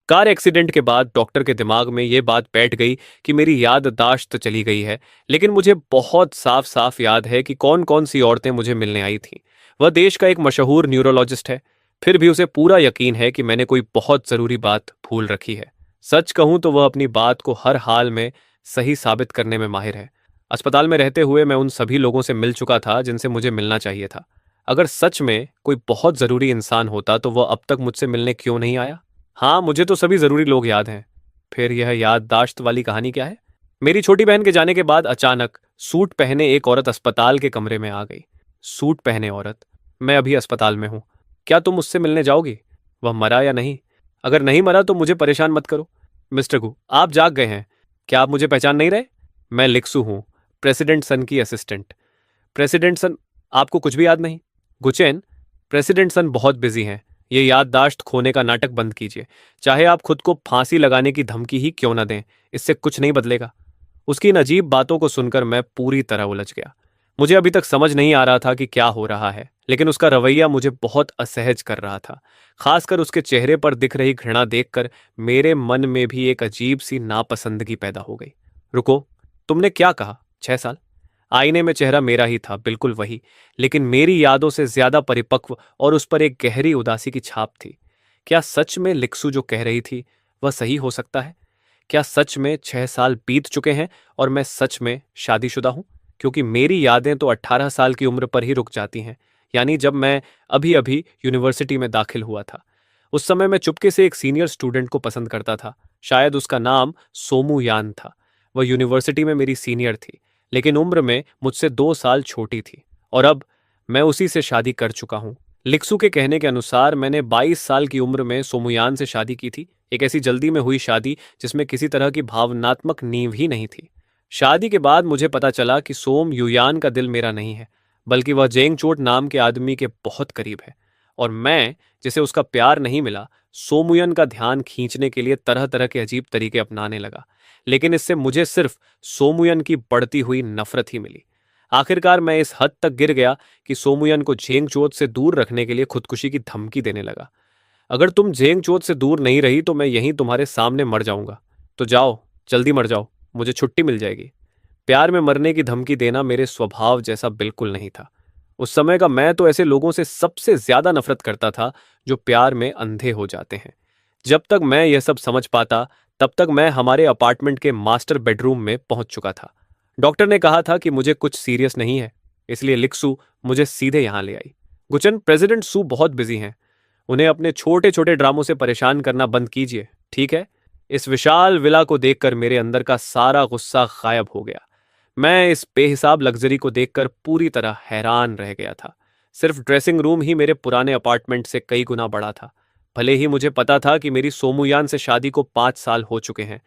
Car accident के बाद doctor के दिमाग में ये बात बैठ गई कि मेरी याददाश्त चली गई है, लेकिन मुझे बहुत साफ साफ याद है कि कौन कौन सी औरतें मुझे मिलने आई थीं। वह देश का एक मशहूर न्यूरोलॉजिस्ट है, फिर भी उसे पूरा यकीन है कि मैंने कोई बहुत जरूरी बात भूल रखी है। सच कहूं तो वह अपनी बात को हर हाल में सही साबित करने में माहिर है। अस्पताल में रहते हुए मैं उन सभी लोगों से मिल चुका था जिनसे मुझे मिलना चाहिए था। अगर सच में कोई बहुत जरूरी इंसान होता तो वह अब तक मुझसे मिलने क्यों नहीं आया? हाँ, मुझे तो सभी जरूरी लोग याद हैं। फिर यह याददाश्त वाली कहानी क्या है? मेरी छोटी बहन के जाने के बाद अचानक सूट पहने एक औरत अस्पताल के कमरे में आ गई। सूट पहने औरत, मैं अभी अस्पताल में हूं, क्या तुम मुझसे मिलने जाओगी? वह मरा या नहीं? अगर नहीं मरा तो मुझे परेशान मत करो। मिस्टर गु, आप जाग गए हैं। क्या आप मुझे पहचान नहीं रहे? मैं लिक्सू हूं, प्रेसिडेंट सन की असिस्टेंट। प्रेसिडेंट सन? आपको कुछ भी याद नहीं? गुचेन, प्रेसिडेंट सन बहुत बिजी हैं। ये याददाश्त खोने का नाटक बंद कीजिए। चाहे आप खुद को फांसी लगाने की धमकी ही क्यों न दें, इससे कुछ नहीं बदलेगा। उसकी इन अजीब बातों को सुनकर मैं पूरी तरह उलझ गया। मुझे अभी तक समझ नहीं आ रहा था कि क्या हो रहा है, लेकिन उसका रवैया मुझे बहुत असहज कर रहा था। खासकर उसके चेहरे पर दिख रही घृणा देखकर मेरे मन में भी एक अजीब सी नापसंदगी पैदा हो गई। रुको, तुमने क्या कहा? 6 साल? आईने में चेहरा मेरा ही था, बिल्कुल वही, लेकिन मेरी यादों से ज्यादा परिपक्व, और उस पर एक गहरी उदासी की छाप थी। क्या सच में लिक्सू जो कह रही थी वह सही हो सकता है? क्या सच में 6 साल बीत चुके हैं और मैं सच में शादीशुदा हूं? क्योंकि मेरी यादें तो 18 साल की उम्र पर ही रुक जाती हैं, यानी जब मैं अभी अभी यूनिवर्सिटी में दाखिल हुआ था। उस समय मैं चुपके से एक सीनियर स्टूडेंट को पसंद करता था। शायद उसका नाम सोमू यान था। वह यूनिवर्सिटी में मेरी सीनियर थी, लेकिन उम्र में मुझसे 2 साल छोटी थी। और अब मैं उसी से शादी कर चुका हूं। लिक्सू के कहने के अनुसार मैंने 22 साल की उम्र में सोमुयान से शादी की थी। एक ऐसी जल्दी में हुई शादी जिसमें किसी तरह की भावनात्मक नींव ही नहीं थी। शादी के बाद मुझे पता चला कि सोम युयान का दिल मेरा नहीं है, बल्कि वह जेंगचोट नाम के आदमी के बहुत करीब है। और मैं, जिसे उसका प्यार नहीं मिला, सोमुयन का ध्यान खींचने के लिए तरह तरह के अजीब तरीके अपनाने लगा। लेकिन इससे मुझे सिर्फ सोमुयन की बढ़ती हुई नफरत ही मिली। आखिरकार मैं इस हद तक गिर गया कि सोमुयन को झेंगचोत से दूर रखने के लिए खुदकुशी की धमकी देने लगा। अगर तुम झेंगचोत से दूर नहीं रही तो मैं यहीं तुम्हारे सामने मर जाऊंगा। तो जाओ, जल्दी मर जाओ, मुझे छुट्टी मिल जाएगी। प्यार में मरने की धमकी देना मेरे स्वभाव जैसा बिल्कुल नहीं था। उस समय का मैं तो ऐसे लोगों से सबसे ज्यादा नफरत करता था जो प्यार में अंधे हो जाते हैं। जब तक मैं यह सब समझ पाता, तब तक मैं हमारे अपार्टमेंट के मास्टर बेडरूम में पहुंच चुका था। डॉक्टर ने कहा था कि मुझे कुछ सीरियस नहीं है, इसलिए लिक्सू मुझे सीधे यहां ले आई। गुचन, प्रेसिडेंट सू बहुत बिजी हैं। उन्हें अपने छोटे छोटे ड्रामों से परेशान करना बंद कीजिए, ठीक है? इस विशाल विला को देखकर मेरे अंदर का सारा गुस्सा गायब हो गया। मैं इस बेहिसाब लग्जरी को देखकर पूरी तरह हैरान रह गया था। सिर्फ ड्रेसिंग रूम ही मेरे पुराने अपार्टमेंट से कई गुना बड़ा था। भले ही मुझे पता था कि मेरी सोमुयान से शादी को 5 साल हो चुके हैं,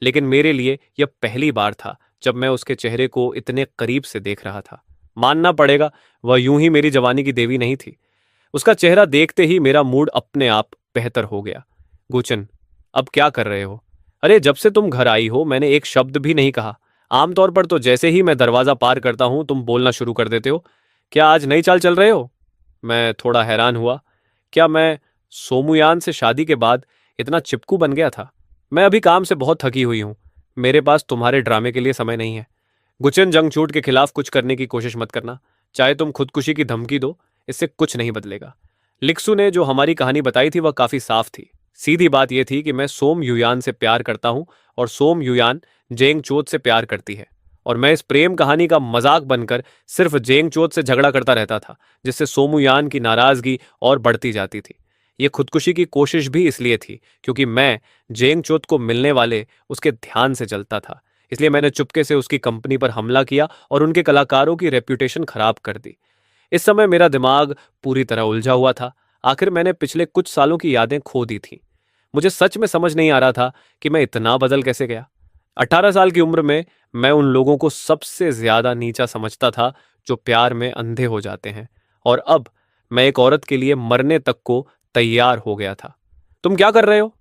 लेकिन मेरे लिए यह पहली बार था जब मैं उसके चेहरे को इतने करीब से देख रहा था। मानना पड़ेगा, वह यूं ही मेरी जवानी की देवी नहीं थी। उसका चेहरा देखते ही मेरा मूड अपने आप बेहतर हो गया। गुचन, अब क्या कर रहे हो? अरे, जब से तुम घर आई हो मैंने एक शब्द भी नहीं कहा। आमतौर पर तो जैसे ही मैं दरवाजा पार करता हूं तुम बोलना शुरू कर देते हो। क्या आज नई चाल चल रहे हो? मैं थोड़ा हैरान हुआ। क्या मैं सोमुयान से शादी के बाद इतना चिपकू बन गया था? मैं अभी काम से बहुत थकी हुई हूं। मेरे पास तुम्हारे ड्रामे के लिए समय नहीं है। गुचन, जंगछूट के खिलाफ कुछ करने की कोशिश मत करना। चाहे तुम खुदकुशी की धमकी दो, इससे कुछ नहीं बदलेगा। लिक्सू ने जो हमारी कहानी बताई थी वह काफी साफ थी। सीधी बात यह थी कि मैं सोम युयान से प्यार करता हूं और सोम युयान जेंग चोत से प्यार करती है। और मैं इस प्रेम कहानी का मजाक बनकर सिर्फ जेंग चोत से झगड़ा करता रहता था, जिससे सोमुयान की नाराजगी और बढ़ती जाती थी। ये खुदकुशी की कोशिश भी इसलिए थी क्योंकि मैं जेंग चोत को मिलने वाले उसके ध्यान से जलता था। इसलिए मैंने चुपके से उसकी कंपनी पर हमला किया और उनके कलाकारों की रेप्यूटेशन खराब कर दी। इस समय मेरा दिमाग पूरी तरह उलझा हुआ था। आखिर मैंने पिछले कुछ सालों की यादें खो दी थीं। मुझे सच में समझ नहीं आ रहा था कि मैं इतना बदल कैसे गया। 18 साल की उम्र में मैं उन लोगों को सबसे ज्यादा नीचा समझता था जो प्यार में अंधे हो जाते हैं, और अब मैं एक औरत के लिए मरने तक को तैयार हो गया था। तुम क्या कर रहे हो?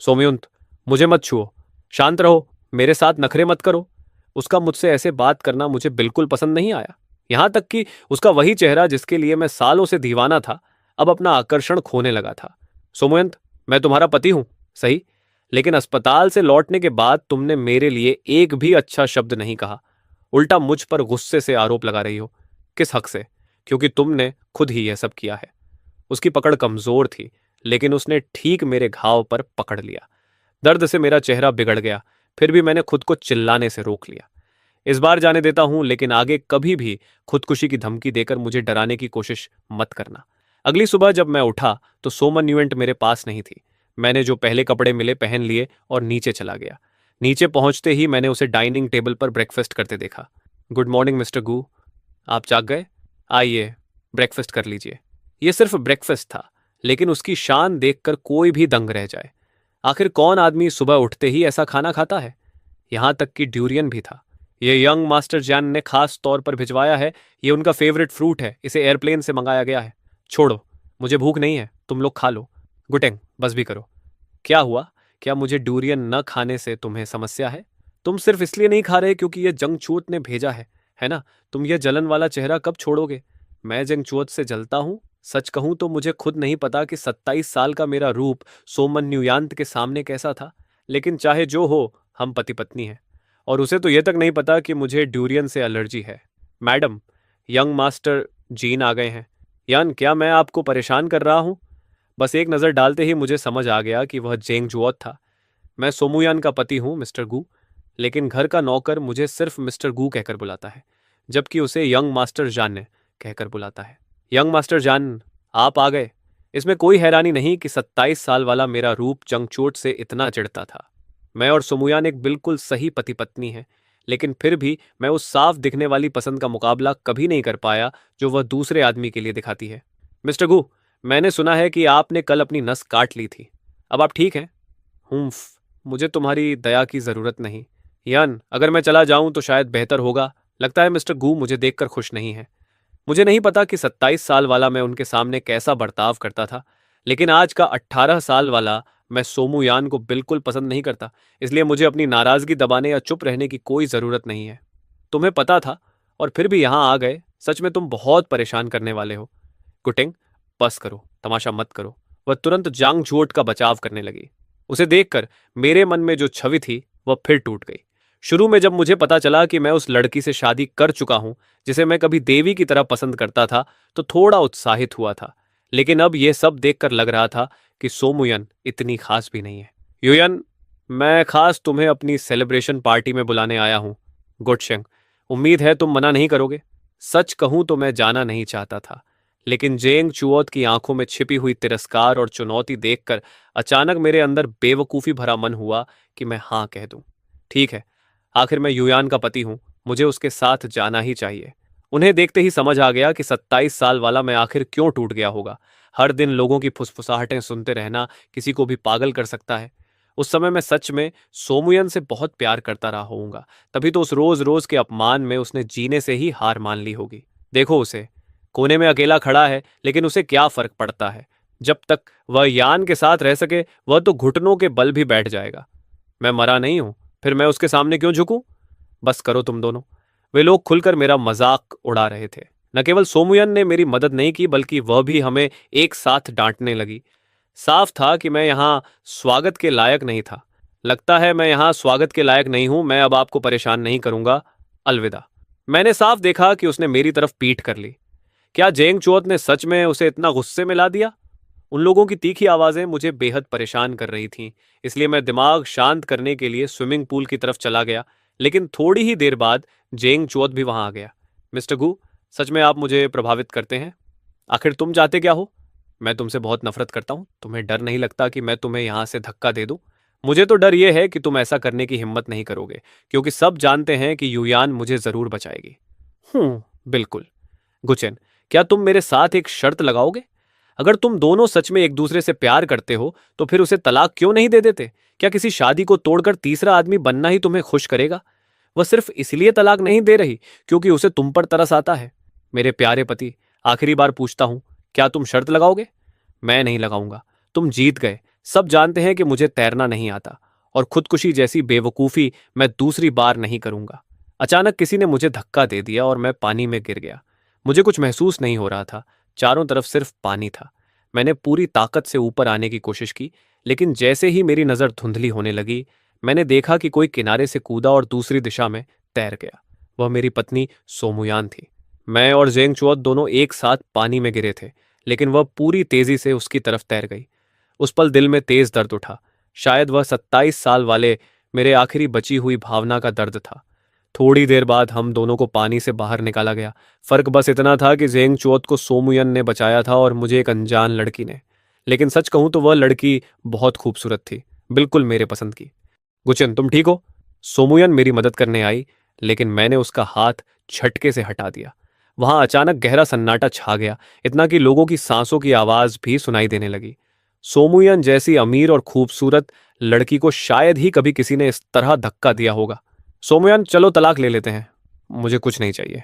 सोमयुंत, मुझे मत छुओ। शांत रहो, मेरे साथ नखरे मत करो। उसका मुझसे ऐसे बात करना मुझे बिल्कुल पसंद नहीं आया। यहां तक कि उसका वही चेहरा जिसके लिए मैं सालों से दीवाना था, अब अपना आकर्षण खोने लगा था। सोमयंत, मैं तुम्हारा पति हूं, सही, लेकिन अस्पताल से लौटने के बाद तुमने मेरे लिए एक भी अच्छा शब्द नहीं कहा। उल्टा मुझ पर गुस्से से आरोप लगा रही हो। किस हक से? क्योंकि तुमने खुद ही यह सब किया है। उसकी पकड़ कमजोर थी, लेकिन उसने ठीक मेरे घाव पर पकड़ लिया। दर्द से मेरा चेहरा बिगड़ गया, फिर भी मैंने खुद को चिल्लाने से रोक लिया। इस बार जाने देता हूं, लेकिन आगे कभी भी खुदकुशी की धमकी देकर मुझे डराने की कोशिश मत करना। अगली सुबह जब मैं उठा तो सोमन न्यूएंट मेरे पास नहीं थी। मैंने जो पहले कपड़े मिले पहन लिए और नीचे चला गया। नीचे पहुंचते ही मैंने उसे डाइनिंग टेबल पर ब्रेकफास्ट करते देखा। गुड मॉर्निंग मिस्टर गू, आप जाग गए? आइए, ब्रेकफास्ट कर लीजिए। यह सिर्फ ब्रेकफास्ट था, लेकिन उसकी शान देखकर कोई भी दंग रह जाए। आखिर कौन आदमी सुबह उठते ही ऐसा खाना खाता है? यहां तक कि ड्यूरियन भी था। ये यंग मास्टर जैन ने खास तौर पर भिजवाया है। ये उनका फेवरेट फ्रूट है। इसे एयरप्लेन से मंगाया गया है। छोड़ो, मुझे भूख नहीं है, तुम लोग खा लो। गुटेंग, बस भी करो। क्या हुआ? क्या मुझे डूरियन न खाने से तुम्हें समस्या है? तुम सिर्फ इसलिए नहीं खा रहे क्योंकि ये जंगचूत ने भेजा है ना? तुम ये जलन वाला चेहरा कब छोड़ोगे? मैं जंगचूत से जलता हूं? सच कहूं तो मुझे खुद नहीं पता कि 27 साल का मेरा रूप सोमन न्यूयांत के सामने कैसा था। लेकिन चाहे जो हो, हम पति पत्नी हैं। और उसे तो यह तक नहीं पता कि मुझे ड्यूरियन से एलर्जी है। मैडम, यंग मास्टर जीन आ गए हैं। यान, क्या मैं आपको परेशान कर रहा हूं? बस एक नज़र डालते ही मुझे समझ आ गया कि वह जेंग जुओत था। मैं सोमुयान का पति हूं मिस्टर गू, लेकिन घर का नौकर मुझे सिर्फ मिस्टर गू कहकर बुलाता है, जबकि उसे यंग मास्टर जान कहकर बुलाता है। यंग मास्टर जान, आप आ गए। इसमें कोई हैरानी नहीं कि 27 साल वाला मेरा रूप जंगचोट से इतना चिढ़ता था। मैं और सोमुयान एक बिल्कुल सही पति पत्नी हैं, लेकिन फिर भी मैं उस साफ दिखने वाली पसंद का मुकाबला कभी नहीं कर पाया जो वह दूसरे आदमी के लिए दिखाती है। मिस्टर गू, मैंने सुना है कि आपने कल अपनी नस काट ली थी। अब आप ठीक हैं? हुम्फ, मुझे तुम्हारी दया की जरूरत नहीं। यान, अगर मैं चला जाऊं तो शायद बेहतर होगा। लगता है मिस्टर गू मुझे देखकर खुश नहीं है। मुझे नहीं पता कि 27 साल वाला मैं उनके सामने कैसा बर्ताव करता था, लेकिन आज का 18 साल वाला मैं सोमूयान को बिल्कुल पसंद नहीं करता। इसलिए मुझे अपनी नाराजगी दबाने या चुप रहने की कोई जरूरत नहीं है। तुम्हें पता था और फिर भी यहां आ गए। सच में तुम बहुत परेशान करने वाले हो। कुटिंग, बस करो, तमाशा मत करो। वह तुरंत जांग झोट का बचाव करने लगी। उसे देखकर मेरे मन में जो छवि थी वह फिर टूट गई। शुरू में जब मुझे पता चला कि मैं उस लड़की से शादी कर चुका हूं जिसे मैं कभी देवी की तरह पसंद करता था, तो थोड़ा उत्साहित हुआ था। लेकिन अब यह सब देखकर लग रहा था कि सोमुयन इतनी खास भी नहीं है। युयन, मैं खास तुम्हें अपनी सेलिब्रेशन पार्टी में बुलाने आया हूं। गुडशेंग, उम्मीद है तुम मना नहीं करोगे। सच कहूं तो मैं जाना नहीं चाहता था, लेकिन जेंग चुओत की आंखों में छिपी हुई तिरस्कार और चुनौती देखकर अचानक मेरे अंदर बेवकूफ़ी भरा मन हुआ कि मैं हाँ कह दूं। ठीक है, आखिर मैं युयान का पति हूं, मुझे उसके साथ जाना ही चाहिए। उन्हें देखते ही समझ आ गया कि 27 साल वाला मैं आखिर क्यों टूट गया होगा। हर दिन लोगों की फुसफुसाहटें सुनते रहना किसी को भी पागल कर सकता है। उस समय मैं सच में सोमुयन से बहुत प्यार करता रहा होऊंगा, तभी तो उस रोज रोज के अपमान में उसने जीने से ही हार मान ली होगी। देखो उसे, कोने में अकेला खड़ा है, लेकिन उसे क्या फर्क पड़ता है। जब तक वह यान के साथ रह सके, वह तो घुटनों के बल भी बैठ जाएगा। मैं मरा नहीं हूं, फिर मैं उसके सामने क्यों झुकूं? बस करो तुम दोनों। वे लोग खुलकर मेरा मजाक उड़ा रहे थे। न केवल सोमुयन ने मेरी मदद नहीं की, बल्कि वह भी हमें एक साथ डांटने लगी। साफ था कि मैं यहां स्वागत के लायक नहीं था। लगता है मैं यहां स्वागत के लायक नहीं हूं। मैं अब आपको परेशान नहीं करूंगा। अलविदा। मैंने साफ देखा कि उसने मेरी तरफ पीठ कर ली। क्या जेंग चोत ने सच में उसे इतना गुस्से में ला दिया? उन लोगों की तीखी आवाजें मुझे बेहद परेशान कर रही थीं, इसलिए मैं दिमाग शांत करने के लिए स्विमिंग पूल की तरफ चला गया। लेकिन थोड़ी ही देर बाद जेंग चोत भी वहां आ गया। मिस्टर गू, सच में आप मुझे प्रभावित करते हैं। आखिर तुम चाहते क्या हो? मैं तुमसे बहुत नफरत करता हूं। तुम्हें डर नहीं लगता कि मैं तुम्हें यहां से धक्का दे दूं? मुझे तो डर यह है कि तुम ऐसा करने की हिम्मत नहीं करोगे, क्योंकि सब जानते हैं कि युयान मुझे जरूर बचाएगी। बिल्कुल। गुचेन, क्या तुम मेरे साथ एक शर्त लगाओगे? अगर तुम दोनों सच में एक दूसरे से प्यार करते हो तो फिर उसे तलाक क्यों नहीं दे देते? क्या किसी शादी को तोड़कर तीसरा आदमी बनना ही तुम्हें खुश करेगा? वह सिर्फ इसलिए तलाक नहीं दे रही क्योंकि उसे तुम पर तरस आता है। मेरे प्यारे पति, आखिरी बार पूछता हूं, क्या तुम शर्त लगाओगे? मैं नहीं लगाऊंगा। तुम जीत गए। सब जानते हैं कि मुझे तैरना नहीं आता, और खुदकुशी जैसी बेवकूफी मैं दूसरी बार नहीं करूंगा। अचानक किसी ने मुझे धक्का दे दिया और मैं पानी में गिर गया। मुझे कुछ महसूस नहीं हो रहा था। चारों तरफ सिर्फ पानी था। मैंने पूरी ताकत से ऊपर आने की कोशिश की, लेकिन जैसे ही मेरी नज़र धुंधली होने लगी, मैंने देखा कि कोई किनारे से कूदा और दूसरी दिशा में तैर गया। वह मेरी पत्नी सोमुयान थी। मैं और जेंगचुओत दोनों एक साथ पानी में गिरे थे, लेकिन वह पूरी तेजी से उसकी तरफ तैर गई। उस पल दिल में तेज दर्द उठा। शायद वह 27 साल वाले मेरे आखिरी बची हुई भावना का दर्द था। थोड़ी देर बाद हम दोनों को पानी से बाहर निकाला गया। फर्क बस इतना था कि जेंगचुओत को सोमुयन ने बचाया था और मुझे एक अनजान लड़की ने। लेकिन सच कहूं तो वह लड़की बहुत खूबसूरत थी, बिल्कुल मेरे पसंद की। गुचन, तुम ठीक हो? सोमुयन मेरी मदद करने आई, लेकिन मैंने उसका हाथ झटके से हटा दिया। वहां अचानक गहरा सन्नाटा छा गया, इतना कि लोगों की सांसों की आवाज भी सुनाई देने लगी। सोमुयन जैसी अमीर और खूबसूरत लड़की को शायद ही कभी किसी ने इस तरह धक्का दिया होगा। सोमुयन, चलो तलाक ले लेते हैं। मुझे कुछ नहीं चाहिए।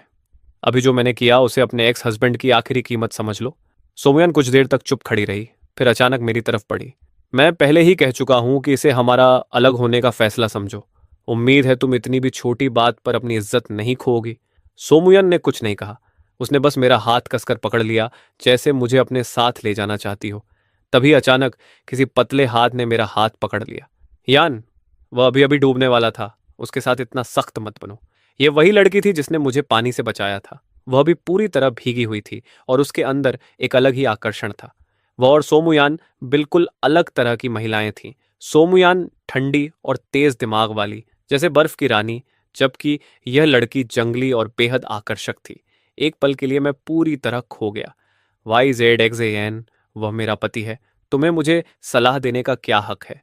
अभी जो मैंने किया उसे अपने एक्स हस्बैंड की आखिरी कीमत समझ लो। सोमुयन कुछ देर तक चुप खड़ी रही, फिर अचानक मेरी तरफ बढ़ी। मैं पहले ही कह चुका हूं कि इसे हमारा अलग होने का फैसला समझो। उम्मीद है तुम इतनी भी छोटी बात पर अपनी इज्जत नहीं खोओगी। सोमुयन ने कुछ नहीं कहा। उसने बस मेरा हाथ कसकर पकड़ लिया, जैसे मुझे अपने साथ ले जाना चाहती हो। तभी अचानक किसी पतले हाथ ने मेरा हाथ पकड़ लिया। यान, वह अभी अभी डूबने वाला था, उसके साथ इतना सख्त मत बनो। यह वही लड़की थी जिसने मुझे पानी से बचाया था। वह भी पूरी तरह भीगी हुई थी और उसके अंदर एक अलग ही आकर्षण था। वह और सोमुयान बिल्कुल अलग तरह की महिलाएं थीं। सोमुयान ठंडी और तेज दिमाग वाली, जैसे बर्फ की रानी, जबकि यह लड़की जंगली और बेहद आकर्षक थी। एक पल के लिए मैं पूरी तरह खो गया। YZXAN, वह मेरा पति है। तुम्हें मुझे सलाह देने का क्या हक है?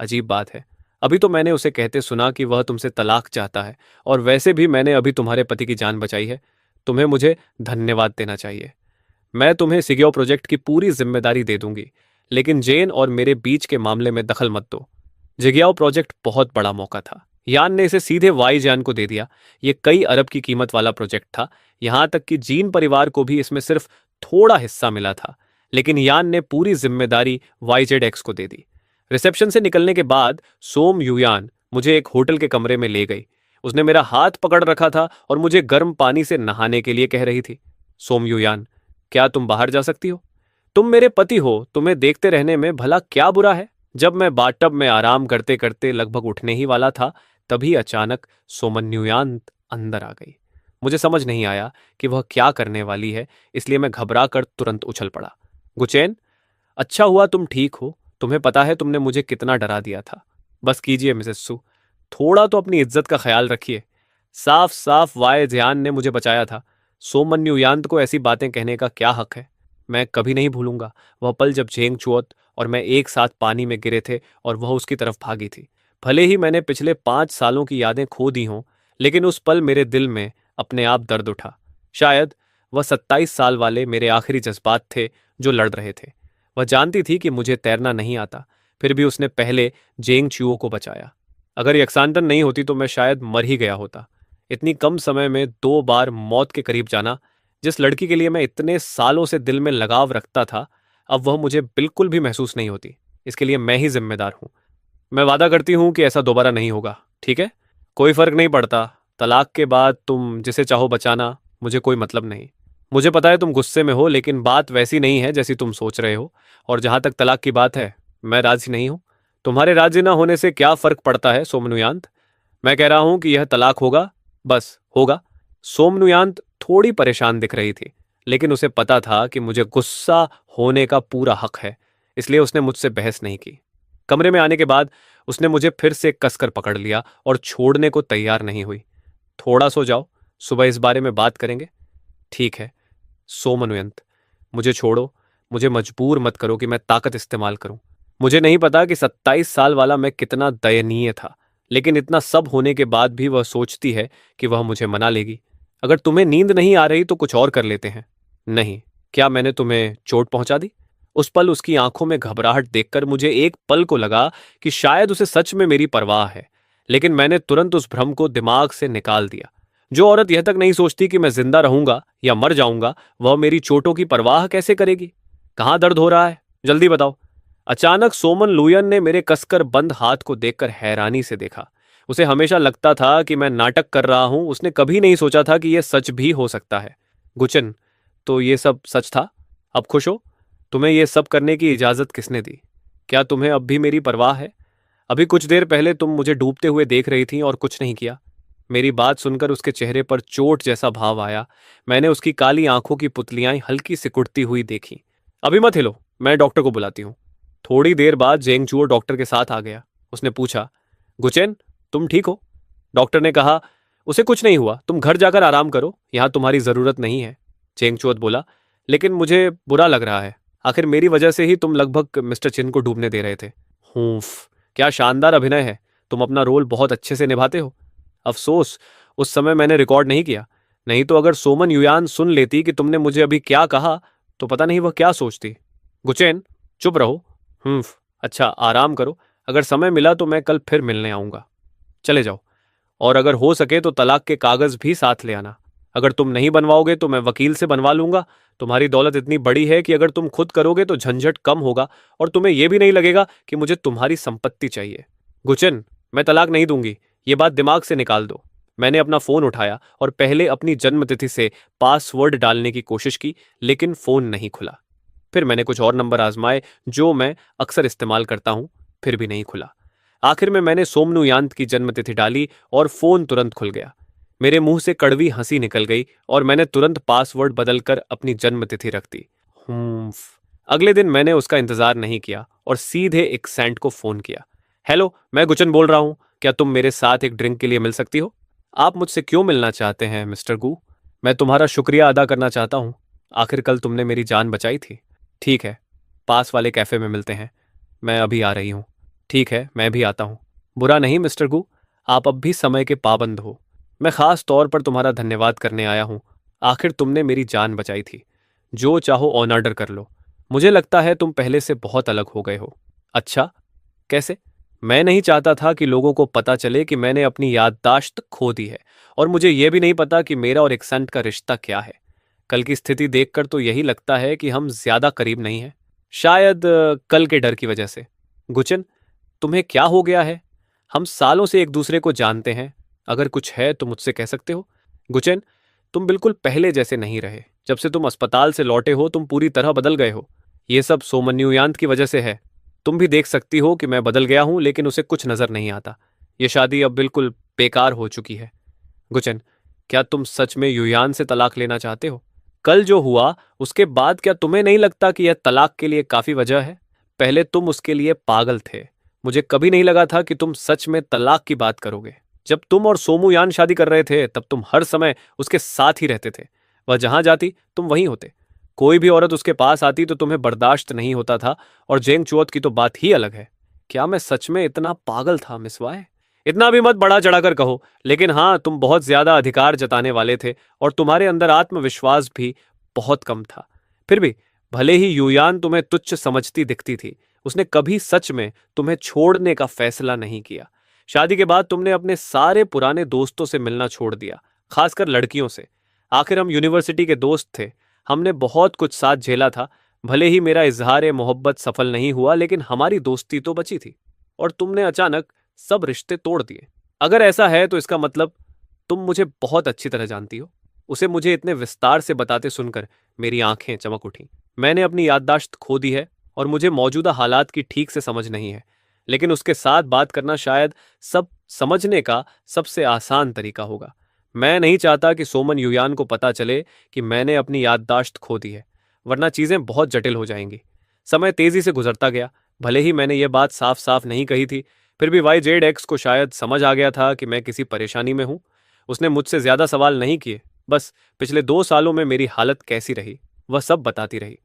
अजीब बात है, अभी तो मैंने उसे कहते सुना कि वह तुमसे तलाक चाहता है, और वैसे भी मैंने अभी तुम्हारे पति की जान बचाई है। तुम्हें मुझे धन्यवाद देना चाहिए। मैं तुम्हें सिग्यो प्रोजेक्ट की पूरी जिम्मेदारी दे दूंगी, लेकिन जेन और मेरे बीच के मामले में दखल मत दो। जिग्याओ प्रोजेक्ट बहुत बड़ा मौका था। यान ने इसे सीधे वाई जान को दे दिया। ये कई अरब की कीमत वाला प्रोजेक्ट था। यहां तक कि जीन परिवार को भी इसमें सिर्फ थोड़ा हिस्सा मिला था, लेकिन यान ने पूरी जिम्मेदारी YZX को दे दी। रिसेप्शन से निकलने के बाद सोम युयान मुझे एक होटल के कमरे में ले गई। उसने मेरा हाथ पकड़ रखा था और मुझे गर्म पानी से नहाने के लिए कह रही थी। सोम युयान, क्या तुम बाहर जा सकती हो? तुम मेरे पति हो, तुम्हें देखते रहने में भला क्या बुरा है? जब मैं बाथटब में आराम करते करते लगभग उठने ही वाला था, तभी अचानक सोमन्युयान अंदर आ गई। मुझे समझ नहीं आया कि वह क्या करने वाली है, इसलिए मैं घबरा कर तुरंत उछल पड़ा। गुचैन, अच्छा हुआ तुम ठीक हो। तुम्हें पता है तुमने मुझे कितना डरा दिया था। बस कीजिए मिसेस सू, थोड़ा तो अपनी इज्जत का ख्याल रखिए। साफ साफ वाय ध्यान ने मुझे बचाया था। सोमन्युयांत को ऐसी बातें कहने का क्या हक है? मैं कभी नहीं भूलूंगा वह पल जब झेंग चुओत और मैं एक साथ पानी में गिरे थे और वह उसकी तरफ भागी थी। भले ही मैंने पिछले 5 सालों की यादें खो दी हों, लेकिन उस पल मेरे दिल में अपने आप दर्द उठा। शायद वह 27 साल वाले मेरे आखिरी जज्बात थे जो लड़ रहे थे। वह जानती थी कि मुझे तैरना नहीं आता, फिर भी उसने पहले जेंग चुओ को बचाया। अगर यक्सांतन नहीं होती तो मैं शायद मर ही गया होता। इतनी कम समय में 2 बार मौत के करीब जाना, जिस लड़की के लिए मैं इतने सालों से दिल में लगाव रखता था, अब वह मुझे बिल्कुल भी महसूस नहीं होती। इसके लिए मैं ही जिम्मेदार हूं। मैं वादा करती हूं कि ऐसा दोबारा नहीं होगा, ठीक है? कोई फर्क नहीं पड़ता। तलाक के बाद तुम जिसे चाहो बचाना, मुझे कोई मतलब नहीं। मुझे पता है तुम गुस्से में हो, लेकिन बात वैसी नहीं है जैसी तुम सोच रहे हो। और जहां तक तलाक की बात है, मैं राजी नहीं हूं। तुम्हारे राजी ना होने से क्या फर्क पड़ता है सोमनुयांत? मैं कह रहा हूं कि यह तलाक होगा, बस होगा। सोमनुयांत थोड़ी परेशान दिख रही थी, लेकिन उसे पता था कि मुझे गुस्सा होने का पूरा हक है, इसलिए उसने मुझसे बहस नहीं की। कमरे में आने के बाद उसने मुझे फिर से कसकर पकड़ लिया और छोड़ने को तैयार नहीं हुई। थोड़ा सो जाओ, सुबह इस बारे में बात करेंगे। ठीक है सोमनुयंत, मुझे छोड़ो। मुझे मजबूर मत करो कि मैं ताकत इस्तेमाल करूं। मुझे नहीं पता कि 27 साल वाला मैं कितना दयनीय था, लेकिन इतना सब होने के बाद भी वह सोचती है कि वह मुझे मना लेगी। अगर तुम्हें नींद नहीं आ रही तो कुछ और कर लेते हैं। नहीं, क्या मैंने तुम्हें चोट पहुंचा दी? उस पल उसकी आंखों में घबराहट देखकर मुझे एक पल को लगा कि शायद उसे सच में मेरी परवाह है, लेकिन मैंने तुरंत उस भ्रम को दिमाग से निकाल दिया। जो औरत यह तक नहीं सोचती कि मैं जिंदा रहूंगा या मर जाऊंगा, वह मेरी चोटों की परवाह कैसे करेगी? कहां दर्द हो रहा है, जल्दी बताओ। अचानक सोमन लुयन ने मेरे कसकर बंद हाथ को देखकर हैरानी से देखा। उसे हमेशा लगता था कि मैं नाटक कर रहा हूं, उसने कभी नहीं सोचा था कि यह सच भी हो सकता है। गुचन, तो ये सब सच था? अब खुश हो? तुम्हें यह सब करने की इजाजत किसने दी? क्या तुम्हें अब भी मेरी परवाह है? अभी कुछ देर पहले तुम मुझे डूबते हुए देख रही थी और कुछ नहीं किया। मेरी बात सुनकर उसके चेहरे पर चोट जैसा भाव आया। मैंने उसकी काली आंखों की पुतलियां हल्की सिकुड़ती हुई देखी। अभी मत हिलो, मैं डॉक्टर को बुलाती हूँ। थोड़ी देर बाद जेंगचुओ डॉक्टर के साथ आ गया। उसने पूछा, गुचेन, तुम ठीक हो? डॉक्टर ने कहा, उसे कुछ नहीं हुआ, तुम घर जाकर आराम करो, यहां तुम्हारी जरूरत नहीं है। चेंगचुओत बोला, लेकिन मुझे बुरा लग रहा है। आखिर मेरी वजह से ही तुम लगभग मिस्टर चिन को डूबने दे रहे थे। हूफ, क्या शानदार अभिनय है। तुम अपना रोल बहुत अच्छे से निभाते हो। अफसोस, उस समय मैंने रिकॉर्ड नहीं किया। नहीं तो अगर सोमन युयान सुन लेती कि तुमने मुझे अभी क्या कहा, तो पता नहीं वह क्या सोचती। गुचेन, चुप रहो। अच्छा, आराम करो। अगर समय मिला तो मैं कल फिर मिलने आऊंगा। चले जाओ। और अगर हो सके तो तलाक के कागज भी साथ ले आना। अगर तुम नहीं बनवाओगे तो मैं वकील से बनवा लूंगा। तुम्हारी दौलत इतनी बड़ी है कि अगर तुम खुद करोगे तो झंझट कम होगा और तुम्हें यह भी नहीं लगेगा कि मुझे तुम्हारी संपत्ति चाहिए। गुचन, मैं तलाक नहीं दूंगी, ये बात दिमाग से निकाल दो। मैंने अपना फोन उठाया और पहले अपनी जन्मतिथि से पासवर्ड डालने की कोशिश की, लेकिन फोन नहीं खुला। फिर मैंने कुछ और नंबर आजमाए जो मैं अक्सर इस्तेमाल करता हूं, फिर भी नहीं खुला। आखिर में मैंने सोमनुयांत की जन्मतिथि डाली और फोन तुरंत खुल गया। मेरे मुंह से कड़वी हंसी निकल गई और मैंने तुरंत पासवर्ड बदलकर अपनी जन्मतिथि रख दी। हूम्फ। अगले दिन मैंने उसका इंतजार नहीं किया और सीधे एक सेंट को फोन किया। हेलो, मैं गुचन बोल रहा हूं। क्या तुम मेरे साथ एक ड्रिंक के लिए मिल सकती हो? आप मुझसे क्यों मिलना चाहते हैं मिस्टर गू? मैं तुम्हारा शुक्रिया अदा करना चाहता हूं। आखिर कल तुमने मेरी जान बचाई थी। ठीक है, पास वाले कैफे में मिलते हैं। मैं अभी आ रही हूं। ठीक है, मैं भी आता हूं। बुरा नहीं मिस्टर गू, आप अब भी समय के पाबंद हो। मैं खास तौर पर तुम्हारा धन्यवाद करने आया हूं। आखिर तुमने मेरी जान बचाई थी। जो चाहो ऑन ऑर्डर कर लो। मुझे लगता है तुम पहले से बहुत अलग हो गए हो। अच्छा, कैसे? मैं नहीं चाहता था कि लोगों को पता चले कि मैंने अपनी याददाश्त खो दी है, और मुझे यह भी नहीं पता कि मेरा और एक्सेंट का रिश्ता क्या है। कल की स्थिति देखकर तो यही लगता है कि हम ज्यादा करीब नहीं हैं। शायद कल के डर की वजह से। गुचन, तुम्हें क्या हो गया है? हम सालों से एक दूसरे को जानते हैं। अगर कुछ है तो मुझसे कह सकते हो। गुचन, तुम बिल्कुल पहले जैसे नहीं रहे। जब से तुम अस्पताल से लौटे हो तुम पूरी तरह बदल गए हो। ये सब सोमन्युयांत की वजह से है। तुम भी देख सकती हो कि मैं बदल गया हूं, लेकिन उसे कुछ नजर नहीं आता। ये शादी अब बिल्कुल बेकार हो चुकी है। गुचन, क्या तुम सच में युयान से तलाक लेना चाहते हो? कल जो हुआ उसके बाद क्या तुम्हें नहीं लगता कि यह तलाक के लिए काफी वजह है? पहले तुम उसके लिए पागल थे। मुझे कभी नहीं लगा था कि तुम सच में तलाक की बात करोगे। जब तुम और सोमू शादी कर रहे थे तब तुम हर समय उसके साथ ही रहते थे। वह जहां जाती तुम वहीं होते। कोई भी औरत उसके पास आती तो तुम्हें बर्दाश्त नहीं होता था, और जेंग चुओत की तो बात ही अलग है। क्या मैं सच में इतना पागल था मिस वाय? इतना भी मत बढ़ा चढ़ाकर कहो, लेकिन हाँ, तुम बहुत ज्यादा अधिकार जताने वाले थे और तुम्हारे अंदर आत्मविश्वास भी बहुत कम था। फिर भी भले ही युयान तुम्हें तुच्छ समझती दिखती थी, उसने कभी सच में तुम्हें छोड़ने का फैसला नहीं किया। शादी के बाद तुमने अपने सारे पुराने दोस्तों से मिलना छोड़ दिया, खासकर लड़कियों से। आखिर हम यूनिवर्सिटी के दोस्त थे। हमने बहुत कुछ साथ झेला था। भले ही मेरा इजहार मोहब्बत सफल नहीं हुआ, लेकिन हमारी दोस्ती तो बची थी। और तुमने अचानक सब रिश्ते तोड़ दिए। अगर ऐसा है तो इसका मतलब तुम मुझे बहुत अच्छी तरह जानती हो। उसे मुझे इतने विस्तार से बताते सुनकर मेरी आंखें चमक उठी। मैंने अपनी याददाश्त खो दी है और मुझे मौजूदा हालात की ठीक से समझ नहीं है, लेकिन उसके साथ बात करना शायद सब समझने का सबसे आसान तरीका होगा। मैं नहीं चाहता कि सोमन युयान को पता चले कि मैंने अपनी याददाश्त खो दी है, वरना चीजें बहुत जटिल हो जाएंगी। समय तेजी से गुजरता गया। भले ही मैंने ये बात साफ साफ नहीं कही थी, फिर भी YZX को शायद समझ आ गया था कि मैं किसी परेशानी में हूं। उसने मुझसे ज्यादा सवाल नहीं किए, बस पिछले 2 सालों में मेरी हालत कैसी रही वह सब बताती रही।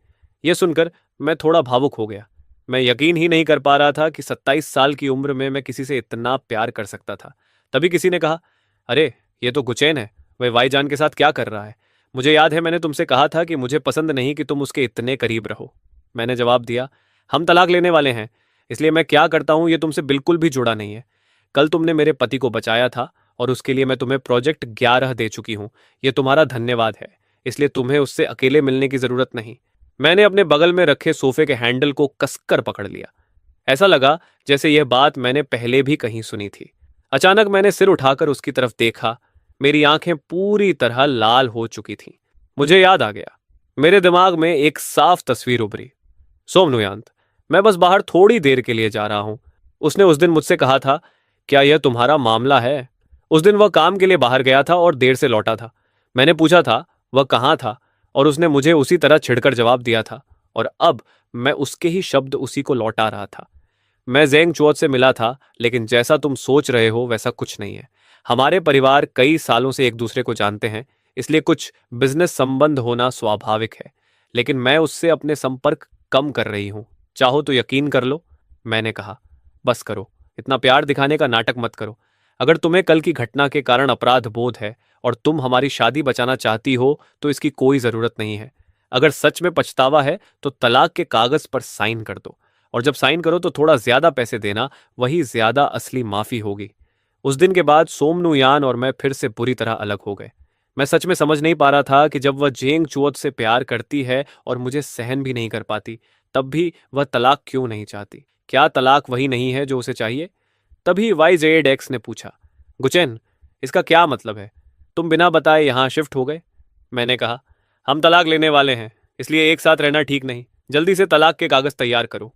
यह सुनकर मैं थोड़ा भावुक हो गया। मैं यकीन ही नहीं कर पा रहा था कि 27 साल की उम्र में मैं किसी से इतना प्यार कर सकता था। तभी किसी ने कहा, अरे ये तो गुचैन है, वह वाईजान के साथ क्या कर रहा है? मुझे याद है मैंने तुमसे कहा था कि मुझे पसंद नहीं कि तुम उसके इतने करीब रहो। मैंने जवाब दिया, हम तलाक लेने वाले हैं, इसलिए मैं क्या करता हूं ये तुमसे बिल्कुल भी जुड़ा नहीं है। कल तुमने मेरे पति को बचाया था और उसके लिए मैं तुम्हें प्रोजेक्ट 11 दे चुकी हूं। यह तुम्हारा धन्यवाद है, इसलिए तुम्हें उससे अकेले मिलने की जरूरत नहीं। मैंने अपने बगल में रखे सोफे के हैंडल को कसकर पकड़ लिया। ऐसा लगा जैसे यह बात मैंने पहले भी कहीं सुनी थी। अचानक मैंने सिर उठाकर उसकी तरफ देखा। मेरी आंखें पूरी तरह लाल हो चुकी थीं। मुझे याद आ गया। मेरे दिमाग में एक साफ तस्वीर उभरी। सोमनुयांत, मैं बस बाहर थोड़ी देर के लिए जा रहा हूं। उसने उस दिन मुझसे कहा था, क्या यह तुम्हारा मामला है? उस दिन वह काम के लिए बाहर गया था और देर से लौटा था। मैंने पूछा था वह कहाँ था, और उसने मुझे उसी तरह छिड़कर जवाब दिया था, और अब मैं उसके ही शब्द उसी को लौटा रहा था। मैं जेंग चुओत से मिला था, लेकिन जैसा तुम सोच रहे हो वैसा कुछ नहीं है। हमारे परिवार कई सालों से एक दूसरे को जानते हैं, इसलिए कुछ बिजनेस संबंध होना स्वाभाविक है। लेकिन मैं उससे अपने संपर्क कम कर रही हूं। चाहो तो यकीन कर लो। मैंने कहा, बस करो, इतना प्यार दिखाने का नाटक मत करो। अगर तुम्हें कल की घटना के कारण अपराध बोध है और तुम हमारी शादी बचाना चाहती हो तो इसकी कोई जरूरत नहीं है। अगर सच में पछतावा है तो तलाक के कागज पर साइन कर दो, और जब साइन करो तो थोड़ा ज्यादा पैसे देना, वही ज्यादा असली माफी होगी। उस दिन के बाद सोमनुयान और मैं फिर से बुरी तरह अलग हो गए। मैं सच में समझ नहीं पा रहा था कि जब वह जेंग चुओत से प्यार करती है और मुझे सहन भी नहीं कर पाती, तब भी वह तलाक क्यों नहीं चाहती? क्या तलाक वही नहीं है जो उसे चाहिए? तभी YZX ने पूछा, गुचेन, इसका क्या मतलब है? तुम बिना बताए यहां शिफ्ट हो गए? मैंने कहा, हम तलाक लेने वाले हैं, इसलिए एक साथ रहना ठीक नहीं। जल्दी से तलाक के कागज तैयार करो।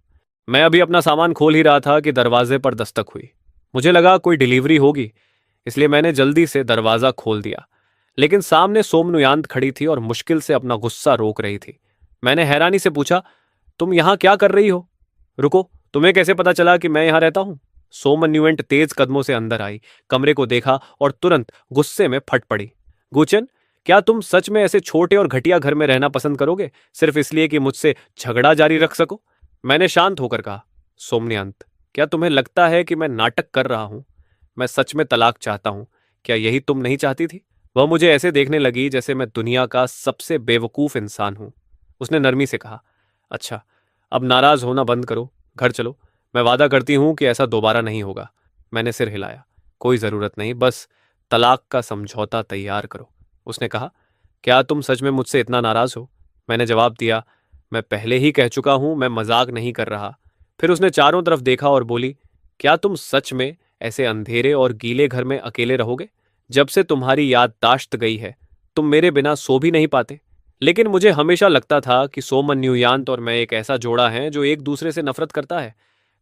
मैं अभी अपना सामान खोल ही रहा था कि दरवाजे पर दस्तक हुई। मुझे लगा कोई डिलीवरी होगी, इसलिए मैंने जल्दी से दरवाजा खोल दिया। लेकिन सामने सोमनुयांत खड़ी थी और मुश्किल से अपना गुस्सा रोक रही थी। मैंने हैरानी से पूछा, तुम यहां क्या कर रही हो? रुको, तुम्हें कैसे पता चला कि मैं यहां रहता हूं? सोमन्युएंट तेज कदमों से अंदर आई, कमरे को देखा और तुरंत गुस्से में फट पड़ी। गुचन, क्या तुम सच में ऐसे छोटे और घटिया घर में रहना पसंद करोगे, सिर्फ इसलिए कि मुझसे झगड़ा जारी रख सको? मैंने शांत होकर कहा, सोमनियांत, क्या तुम्हें लगता है कि मैं नाटक कर रहा हूं? मैं सच में तलाक चाहता हूं। क्या यही तुम नहीं चाहती थी? वह मुझे ऐसे देखने लगी जैसे मैं दुनिया का सबसे बेवकूफ इंसान हूं। उसने नरमी से कहा, अच्छा, अब नाराज होना बंद करो, घर चलो। मैं वादा करती हूं कि ऐसा दोबारा नहीं होगा। मैंने सिर हिलाया, कोई जरूरत नहीं, बस तलाक का समझौता तैयार करो। उसने कहा, क्या तुम सच में मुझसे इतना नाराज हो? मैंने जवाब दिया, मैं पहले ही कह चुका हूं, मैं मजाक नहीं कर रहा। फिर उसने चारों तरफ देखा और बोली, क्या तुम सच में ऐसे अंधेरे और गीले घर में अकेले रहोगे? जब से तुम्हारी याददाश्त गई है, तुम मेरे बिना सो भी नहीं पाते। लेकिन मुझे हमेशा लगता था कि सोमन्युयांत और मैं एक ऐसा जोड़ा है जो एक दूसरे से नफरत करता है।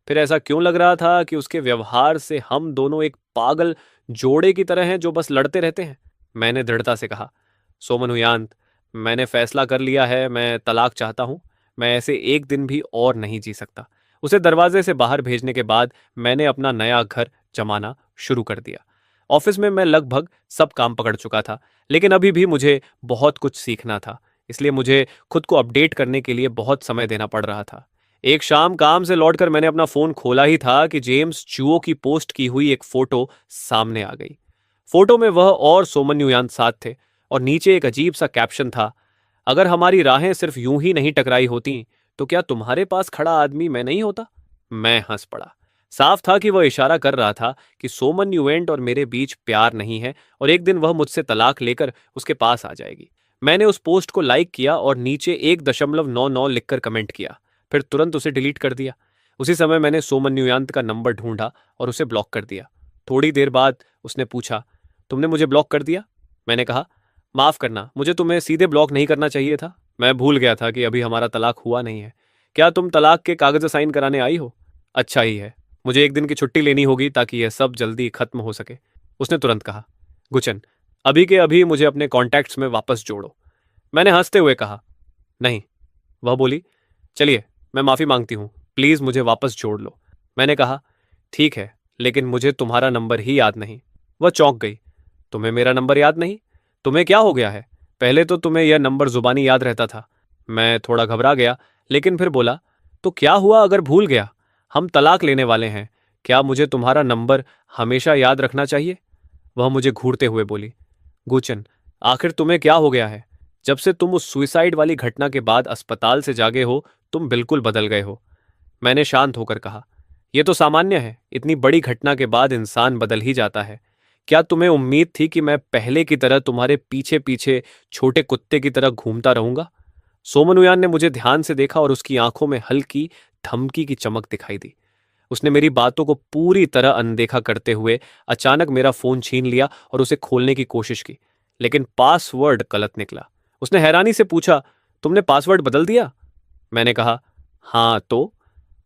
फिर ऐसा क्यों लग रहा था कि उसके व्यवहार से हम दोनों एक पागल जोड़े की तरह हैं जो बस लड़ते रहते हैं? मैंने दृढ़ता से कहा, सोमनुयांत, मैंने फैसला कर लिया है, मैं तलाक चाहता हूं। मैं ऐसे एक दिन भी और नहीं जी सकता। उसे दरवाजे से बाहर भेजने के बाद मैंने अपना नया घर जमाना शुरू कर दिया। ऑफिस में मैं लगभग सब काम पकड़ चुका था, लेकिन अभी भी मुझे बहुत कुछ सीखना था, इसलिए मुझे खुद को अपडेट करने के लिए बहुत समय देना पड़ रहा था। एक शाम काम से लौटकर मैंने अपना फोन खोला ही था कि जेम्स चुओ की पोस्ट की हुई एक फोटो सामने आ गई। फोटो में वह और सोमन्युयांत साथ थे, और नीचे एक अजीब सा कैप्शन था, अगर हमारी राहें सिर्फ यूं ही नहीं टकराई होती तो क्या तुम्हारे पास खड़ा आदमी मैं नहीं होता? मैं हंस पड़ा। साफ था कि वह इशारा कर रहा था कि सोमन्युएंट और मेरे बीच प्यार नहीं है, और एक दिन वह मुझसे तलाक लेकर उसके पास आ जाएगी। मैंने उस पोस्ट को लाइक किया और नीचे 1.99 लिखकर कमेंट किया, फिर तुरंत उसे डिलीट कर दिया। उसी समय मैंने सोमन्युयांत का नंबर ढूंढा और उसे ब्लॉक कर दिया। थोड़ी देर बाद उसने पूछा, तुमने मुझे ब्लॉक कर दिया? मैंने कहा, माफ करना, मुझे तुम्हें सीधे ब्लॉक नहीं करना चाहिए था। मैं भूल गया था कि अभी हमारा तलाक हुआ नहीं है। क्या तुम तलाक के कागज साइन कराने आई हो? अच्छा ही है, मुझे एक दिन की छुट्टी लेनी होगी ताकि यह सब जल्दी खत्म हो सके। उसने तुरंत कहा, गुचन, अभी के अभी मुझे अपने कॉन्टैक्ट्स में वापस जोड़ो। मैंने हंसते हुए कहा, नहीं। वह बोली, चलिए, मैं माफी मांगती हूं, प्लीज मुझे वापस जोड़ लो। मैंने कहा, ठीक है, लेकिन मुझे तुम्हारा नंबर ही याद नहीं। वह चौंक गई, तुम्हें मेरा नंबर याद नहीं? तुम्हें क्या हो गया है? पहले तो तुम्हें यह नंबर जुबानी याद रहता था। मैं थोड़ा घबरा गया, लेकिन फिर बोला, तो क्या हुआ अगर भूल गया? हम तलाक लेने वाले हैं, क्या मुझे तुम्हारा नंबर हमेशा याद रखना चाहिए? वह मुझे घूरते हुए बोली, गुचन, आखिर तुम्हें क्या हो गया है? जब से तुम उस सुइसाइड वाली घटना के बाद अस्पताल से जागे हो, तुम बिल्कुल बदल गए हो। मैंने शांत होकर कहा, यह तो सामान्य है, इतनी बड़ी घटना के बाद इंसान बदल ही जाता है। क्या तुम्हें उम्मीद थी कि मैं पहले की तरह तुम्हारे पीछे पीछे छोटे कुत्ते की तरह घूमता रहूंगा? सोमनुयान ने मुझे ध्यान से देखा और उसकी आंखों में हल्की धमकी की चमक दिखाई दी। उसने मेरी बातों को पूरी तरह अनदेखा करते हुए अचानक मेरा फोन छीन लिया और उसे खोलने की कोशिश की, लेकिन पासवर्ड गलत निकला। उसने हैरानी से पूछा, तुमने पासवर्ड बदल दिया? मैंने कहा, हाँ तो?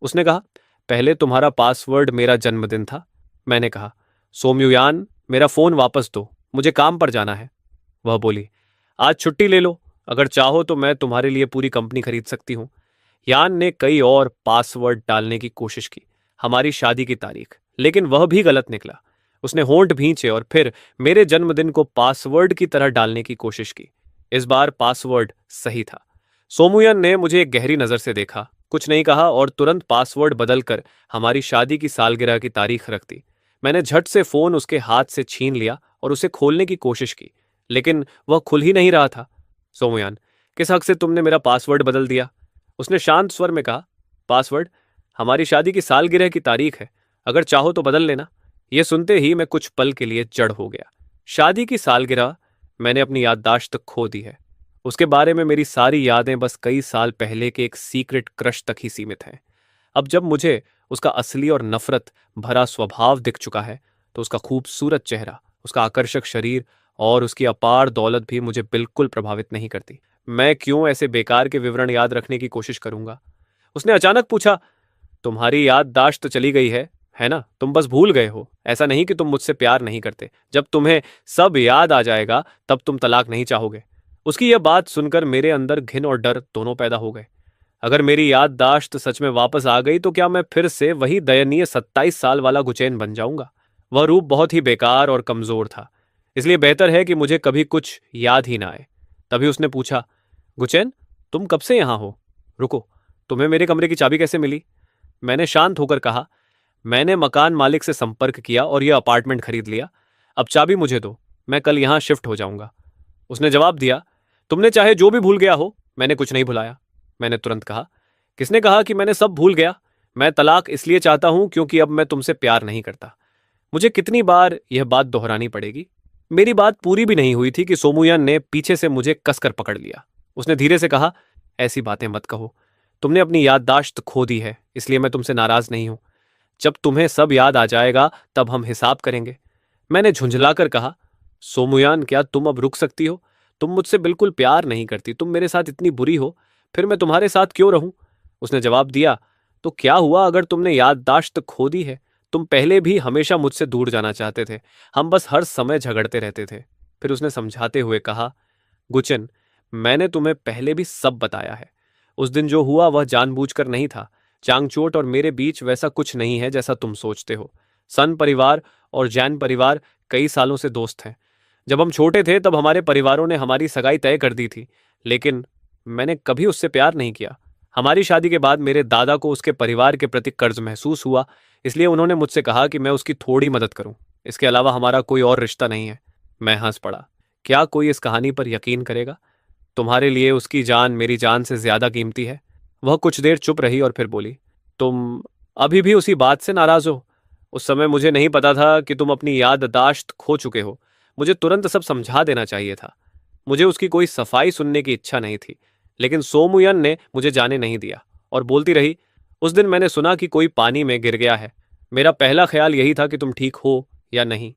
उसने कहा, पहले तुम्हारा पासवर्ड मेरा जन्मदिन था। मैंने कहा, सोम्युयान, मेरा फोन वापस दो, मुझे काम पर जाना है। वह बोली, आज छुट्टी ले लो, अगर चाहो तो मैं तुम्हारे लिए पूरी कंपनी खरीद सकती हूँ। यान ने कई और पासवर्ड डालने की कोशिश की, हमारी शादी की तारीख, लेकिन वह भी गलत निकला। उसने होंठ भींचे और फिर मेरे जन्मदिन को पासवर्ड की तरह डालने की कोशिश की। इस बार पासवर्ड सही था। सोमुयन ने मुझे एक गहरी नजर से देखा, कुछ नहीं कहा और तुरंत पासवर्ड बदलकर हमारी शादी की सालगिरह की तारीख रख दी। मैंने झट से फोन उसके हाथ से छीन लिया और उसे खोलने की कोशिश की, लेकिन वह खुल ही नहीं रहा था। सोमुयान, किस हक से तुमने मेरा पासवर्ड बदल दिया? उसने शांत स्वर में कहा, पासवर्ड हमारी शादी की सालगिरह की तारीख है, अगर चाहो तो बदल लेना। यह सुनते ही मैं कुछ पल के लिए जड़ हो गया। शादी की सालगिरह? मैंने अपनी याददाश्त खो दी है। उसके बारे में मेरी सारी यादें बस कई साल पहले के एक सीक्रेट क्रश तक ही सीमित हैं। अब जब मुझे उसका असली और नफरत भरा स्वभाव दिख चुका है, तो उसका खूबसूरत चेहरा, उसका आकर्षक शरीर और उसकी अपार दौलत भी मुझे बिल्कुल प्रभावित नहीं करती। मैं क्यों ऐसे बेकार के विवरण याद रखने की कोशिश करूंगा? उसने अचानक पूछा, तुम्हारी याददाश्त तो चली गई है ना? तुम बस भूल गए हो। ऐसा नहीं कि तुम मुझसे प्यार नहीं करते। जब तुम्हें सब याद आ जाएगा तब तुम तलाक नहीं चाहोगे। उसकी यह बात सुनकर मेरे अंदर घिन और डर दोनों पैदा हो गए। अगर मेरी याददाश्त सच में वापस आ गई तो क्या मैं फिर से वही दयनीय 27 साल वाला गुचैन बन जाऊंगा? वह रूप बहुत ही बेकार और कमजोर था, इसलिए बेहतर है कि मुझे कभी कुछ याद ही ना आए। तभी उसने पूछा, गुचैन, तुम कब से यहां हो? रुको, तुम्हें मेरे कमरे की चाबी कैसे मिली? मैंने शांत होकर कहा, मैंने मकान मालिक से संपर्क किया और यह अपार्टमेंट खरीद लिया। अब चाबी मुझे दो, मैं कल यहां शिफ्ट हो जाऊंगा। उसने जवाब दिया, तुमने चाहे जो भी भूल गया हो, मैंने कुछ नहीं भुलाया। मैंने तुरंत कहा, किसने कहा कि मैंने सब भूल गया? मैं तलाक इसलिए चाहता हूं क्योंकि अब मैं तुमसे प्यार नहीं करता। मुझे कितनी बार यह बात दोहरानी पड़ेगी? मेरी बात पूरी भी नहीं हुई थी कि सोमुयन ने पीछे से मुझे कसकर पकड़ लिया। उसने धीरे से कहा, ऐसी बातें मत कहो। तुमने अपनी याददाश्त खो दी है, इसलिए मैं तुमसे नाराज नहीं हूं। जब तुम्हें सब याद आ जाएगा तब हम हिसाब करेंगे। मैंने झुंझलाकर कहा, सोमुयान, क्या तुम अब रुक सकती हो? तुम मुझसे बिल्कुल प्यार नहीं करती, तुम मेरे साथ इतनी बुरी हो, फिर मैं तुम्हारे साथ क्यों रहूं? उसने जवाब दिया, तो क्या हुआ अगर तुमने याददाश्त खो दी है? तुम पहले भी हमेशा मुझसे दूर जाना चाहते थे, हम बस हर समय झगड़ते रहते थे। फिर उसने समझाते हुए कहा, गुचन, मैंने तुम्हें पहले भी सब बताया है। उस दिन जो हुआ वह जानबूझकर नहीं था। चांगचोट और मेरे बीच वैसा कुछ नहीं है जैसा तुम सोचते हो। सन परिवार और जैन परिवार कई सालों से दोस्त हैं। जब हम छोटे थे तब हमारे परिवारों ने हमारी सगाई तय कर दी थी, लेकिन मैंने कभी उससे प्यार नहीं किया। हमारी शादी के बाद मेरे दादा को उसके परिवार के प्रति कर्ज महसूस हुआ, इसलिए उन्होंने मुझसे कहा कि मैं उसकी थोड़ी मदद करूं। इसके अलावा हमारा कोई और रिश्ता नहीं है। मैं हंस पड़ा। क्या कोई इस कहानी पर यकीन करेगा? तुम्हारे लिए उसकी जान मेरी जान से ज्यादा कीमती है। वह कुछ देर चुप रही और फिर बोली, तुम अभी भी उसी बात से नाराज हो? उस समय मुझे नहीं पता था कि तुम अपनी याददाश्त खो चुके हो। मुझे तुरंत सब समझा देना चाहिए था। मुझे उसकी कोई सफाई सुनने की इच्छा नहीं थी, लेकिन सोमुयन ने मुझे जाने नहीं दिया और बोलती रही, उस दिन मैंने सुना कि कोई पानी में गिर गया है। मेरा पहला ख्याल यही था कि तुम ठीक हो या नहीं।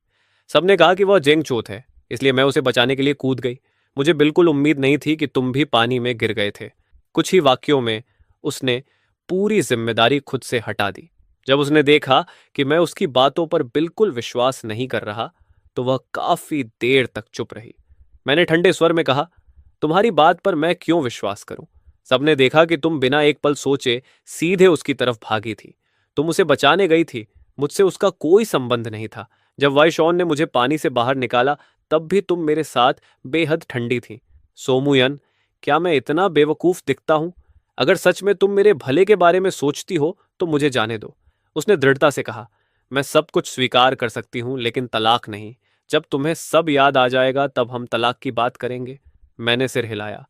सबने कहा कि वह जेंगचोत है, इसलिए मैं उसे बचाने के लिए कूद गई। मुझे बिल्कुल उम्मीद नहीं थी कि तुम भी पानी में गिर गए थे। कुछ ही वाक्यों में उसने पूरी जिम्मेदारी खुद से हटा दी। जब उसने देखा कि मैं उसकी बातों पर बिल्कुल विश्वास नहीं कर रहा, तो वह काफी देर तक चुप रही। मैंने ठंडे स्वर में कहा, तुम्हारी बात पर मैं क्यों विश्वास करूं? सबने देखा कि तुम बिना एक पल सोचे सीधे उसकी तरफ भागी थी। तुम उसे बचाने गई थी, मुझसे उसका कोई संबंध नहीं था। जब वाइशॉन ने मुझे पानी से बाहर निकाला तब भी तुम मेरे साथ बेहद ठंडी थी। सोमुयन, क्या मैं इतना बेवकूफ दिखता हूं? अगर सच में तुम मेरे भले के बारे में सोचती हो तो मुझे जाने दो। उसने दृढ़ता से कहा, मैं सब कुछ स्वीकार कर सकती हूं, लेकिन तलाक नहीं। जब तुम्हें सब याद आ जाएगा तब हम तलाक की बात करेंगे। मैंने सिर हिलाया।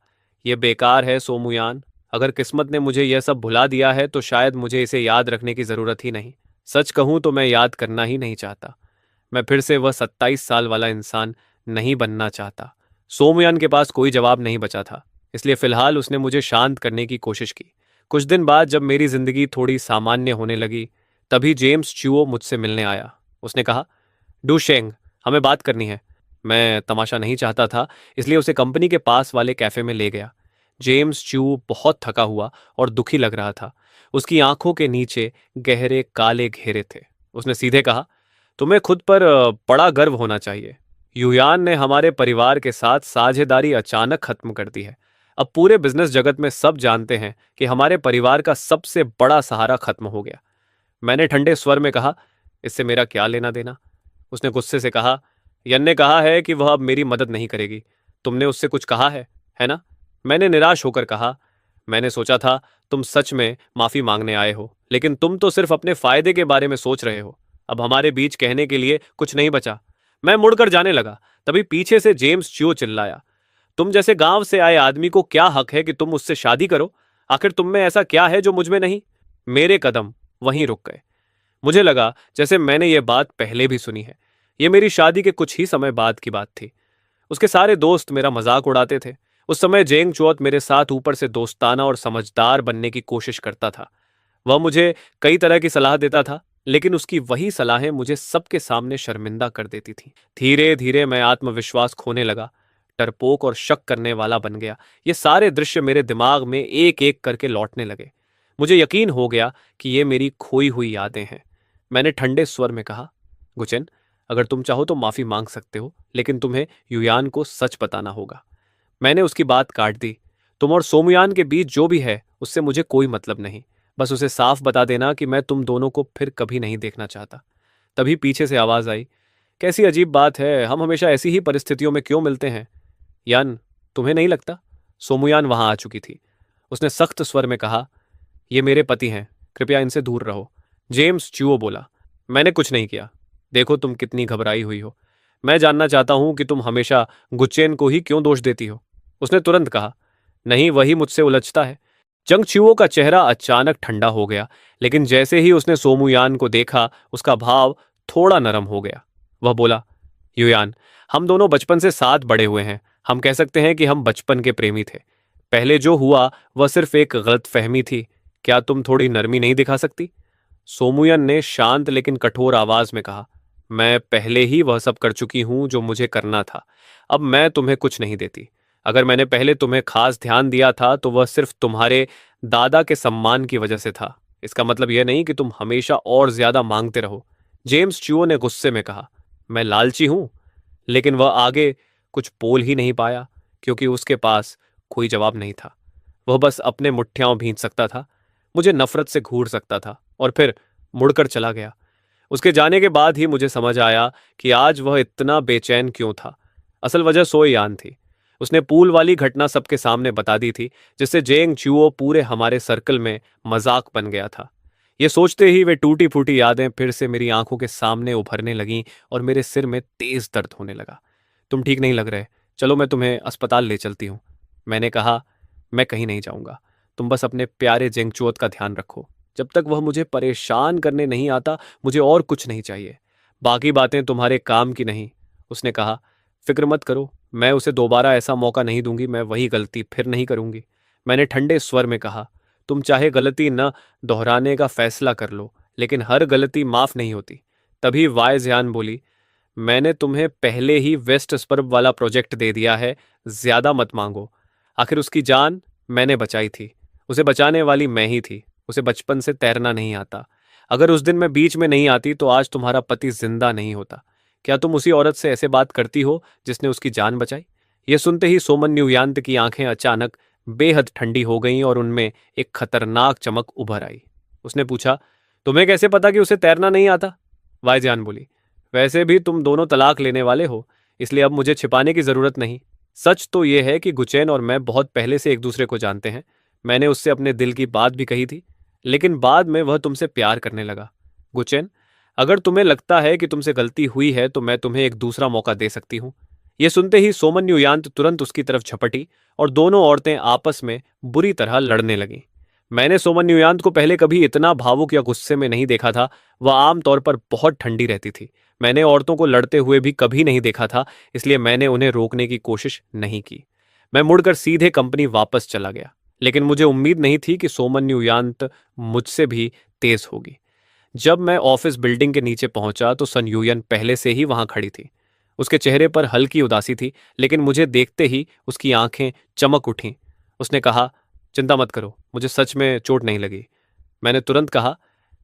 यह बेकार है सोमुयान। अगर किस्मत ने मुझे यह सब भुला दिया है तो शायद मुझे इसे याद रखने की जरूरत ही नहीं। सच कहूं तो मैं याद करना ही नहीं चाहता। मैं फिर से वह 27 साल वाला इंसान नहीं बनना चाहता। सोमयान के पास कोई जवाब नहीं बचा था, इसलिए फिलहाल उसने मुझे शांत करने की कोशिश की। कुछ दिन बाद जब मेरी जिंदगी थोड़ी सामान्य होने लगी, तभी जेम्स च्यूओ मुझसे मिलने आया। उसने कहा, डूशेंग, हमें बात करनी है। मैं तमाशा नहीं चाहता था, इसलिए उसे कंपनी के पास वाले कैफे में ले गया। जेम्स च्यू बहुत थका हुआ और दुखी लग रहा था। उसकी आंखों के नीचे गहरे काले घेरे थे। उसने सीधे कहा, तुम्हें खुद पर बड़ा गर्व होना चाहिए। युयान ने हमारे परिवार के साथ साझेदारी अचानक खत्म कर दी है। अब पूरे बिजनेस जगत में सब जानते हैं कि हमारे परिवार का सबसे बड़ा सहारा खत्म हो गया। मैंने ठंडे स्वर में कहा, इससे मेरा क्या लेना देना? उसने गुस्से से कहा, यन ने कहा है कि वह अब मेरी मदद नहीं करेगी। तुमने उससे कुछ कहा है ना? मैंने निराश होकर कहा, मैंने सोचा था तुम सच में माफी मांगने आए हो, लेकिन तुम तो सिर्फ अपने फायदे के बारे में सोच रहे हो। अब हमारे बीच कहने के लिए कुछ नहीं बचा। मैं मुड़कर जाने लगा, तभी पीछे से जेम्स चियो चिल्लाया, तुम जैसे गांव से आए आदमी को क्या हक है कि तुम उससे शादी करो? आखिर तुम में ऐसा क्या है जो मुझ में नहीं? मेरे कदम वहीं रुक गए। मुझे लगा जैसे मैंने ये बात पहले भी सुनी है। ये मेरी शादी के कुछ ही समय बाद की बात थी। उसके सारे दोस्त मेरा मजाक उड़ाते थे। उस समय जेंग चुओत मेरे साथ ऊपर से दोस्ताना और समझदार बनने की कोशिश करता था। वह मुझे कई तरह की सलाह देता था, लेकिन उसकी वही सलाहें मुझे सबके सामने शर्मिंदा कर देती थीं। धीरे धीरे मैं आत्मविश्वास खोने लगा, डरपोक और शक करने वाला बन गया। ये सारे दृश्य मेरे दिमाग में एक एक करके लौटने लगे। मुझे यकीन हो गया कि ये मेरी खोई हुई यादें हैं। मैंने ठंडे स्वर में कहा, गुचेन, अगर तुम चाहो तो माफी मांग सकते हो, लेकिन तुम्हें युयान को सच बताना होगा। मैंने उसकी बात काट दी। तुम और सोमुयान के बीच जो भी है उससे मुझे कोई मतलब नहीं। बस उसे साफ बता देना कि मैं तुम दोनों को फिर कभी नहीं देखना चाहता। तभी पीछे से आवाज आई, कैसी अजीब बात है, हम हमेशा ऐसी ही परिस्थितियों में क्यों मिलते हैं? यान, तुम्हें नहीं लगता? सोमुयान वहां आ चुकी थी। उसने सख्त स्वर में कहा, ये मेरे पति हैं, कृपया इनसे दूर रहो। जेम्स चियो बोला, मैंने कुछ नहीं किया। देखो तुम कितनी घबराई हुई हो। मैं जानना चाहता हूं कि तुम हमेशा गुच्चेन को ही क्यों दोष देती हो। उसने तुरंत कहा, नहीं, वही मुझसे उलझता है। जंग चियो का चेहरा अचानक ठंडा हो गया, लेकिन जैसे ही उसने सोमुयान को देखा उसका भाव थोड़ा नरम हो गया। वह बोला, युयान, हम दोनों बचपन से साथ बड़े हुए हैं। हम कह सकते हैं कि हम बचपन के प्रेमी थे। पहले जो हुआ वह सिर्फ एक गलतफहमी थी। क्या तुम थोड़ी नरमी नहीं दिखा सकती? सोमुयन ने शांत लेकिन कठोर आवाज में कहा, मैं पहले ही वह सब कर चुकी हूं जो मुझे करना था। अब मैं तुम्हें कुछ नहीं देती। अगर मैंने पहले तुम्हें खास ध्यान दिया था तो वह सिर्फ तुम्हारे दादा के सम्मान की वजह से था। इसका मतलब यह नहीं कि तुम हमेशा और ज्यादा मांगते रहो। जेम्स चियो ने गुस्से में कहा, मैं लालची हूं? लेकिन वह आगे कुछ बोल ही नहीं पाया, क्योंकि उसके पास कोई जवाब नहीं था। वह बस अपने मुट्ठियां भींच सकता था, मुझे नफरत से घूर सकता था और फिर मुड़कर चला गया। उसके जाने के बाद ही मुझे समझ आया कि आज वह इतना बेचैन क्यों था। असल वजह सोईयान थी। उसने पूल वाली घटना सबके सामने बता दी थी, जिससे जेंग चुओ पूरे हमारे सर्कल में मजाक बन गया था। ये सोचते ही वे टूटी फूटी यादें फिर से मेरी आंखों के सामने उभरने लगीं और मेरे सिर में तेज दर्द होने लगा। तुम ठीक नहीं लग रहे, चलो मैं तुम्हें अस्पताल ले चलती हूँ। मैंने कहा, मैं कहीं नहीं जाऊंगा। तुम बस अपने प्यारे जेंगचुओत का ध्यान रखो। जब तक वह मुझे परेशान करने नहीं आता मुझे और कुछ नहीं चाहिए। बाकी बातें तुम्हारे काम की नहीं। उसने कहा, फिक्र मत करो, मैं उसे दोबारा ऐसा मौका नहीं दूंगी। मैं वही गलती फिर नहीं करूंगी। मैंने ठंडे स्वर में कहा, तुम चाहे गलती न दोहराने का फैसला कर लो, लेकिन हर गलती माफ नहीं होती। तभी वाय जियान बोली, मैंने तुम्हें पहले ही वेस्ट स्पर्ब वाला प्रोजेक्ट दे दिया है, ज्यादा मत मांगो। आखिर उसकी जान मैंने बचाई थी। उसे बचाने वाली मैं ही थी। उसे बचपन से तैरना नहीं आता। अगर उस दिन मैं बीच में नहीं आती तो आज तुम्हारा पति जिंदा नहीं होता। क्या तुम उसी औरत से ऐसे बात करती हो जिसने उसकी जान बचाई? यह सुनते ही सोमन न्यूयांत की आंखें अचानक बेहद ठंडी हो गईं और उनमें एक खतरनाक चमक उभर आई। उसने पूछा, तुम्हें कैसे पता कि उसे तैरना नहीं आता? वाईजान बोली, वैसे भी तुम दोनों तलाक लेने वाले हो, इसलिए अब मुझे छिपाने की जरूरत नहीं। सच तो यह है कि गुचैन और मैं बहुत पहले से एक दूसरे को जानते हैं। मैंने उससे अपने दिल की बात भी कही थी, लेकिन बाद में वह तुमसे प्यार करने लगा। गुचैन, अगर तुम्हें लगता है कि तुमसे गलती हुई है तो मैं तुम्हें एक दूसरा मौका दे सकती हूँ। यह सुनते ही सोमन युयांत तुरंत उसकी तरफ झपटी और दोनों औरतें आपस में बुरी तरह लड़ने लगीं। मैंने सोमन युयांत को पहले कभी इतना भावुक या गुस्से में नहीं देखा था। वह आमतौर पर बहुत ठंडी रहती थी। मैंने औरतों को लड़ते हुए भी कभी नहीं देखा था, इसलिए मैंने उन्हें रोकने की कोशिश नहीं की। मैं मुड़कर सीधे कंपनी वापस चला गया, लेकिन मुझे उम्मीद नहीं थी कि सोमन युयांत मुझसे भी तेज होगी। जब मैं ऑफिस बिल्डिंग के नीचे पहुंचा तो सन यूयन पहले से ही वहां खड़ी थी। उसके चेहरे पर हल्की उदासी थी, लेकिन मुझे देखते ही उसकी आंखें चमक उठीं। उसने कहा, चिंता मत करो, मुझे सच में चोट नहीं लगी। मैंने तुरंत कहा,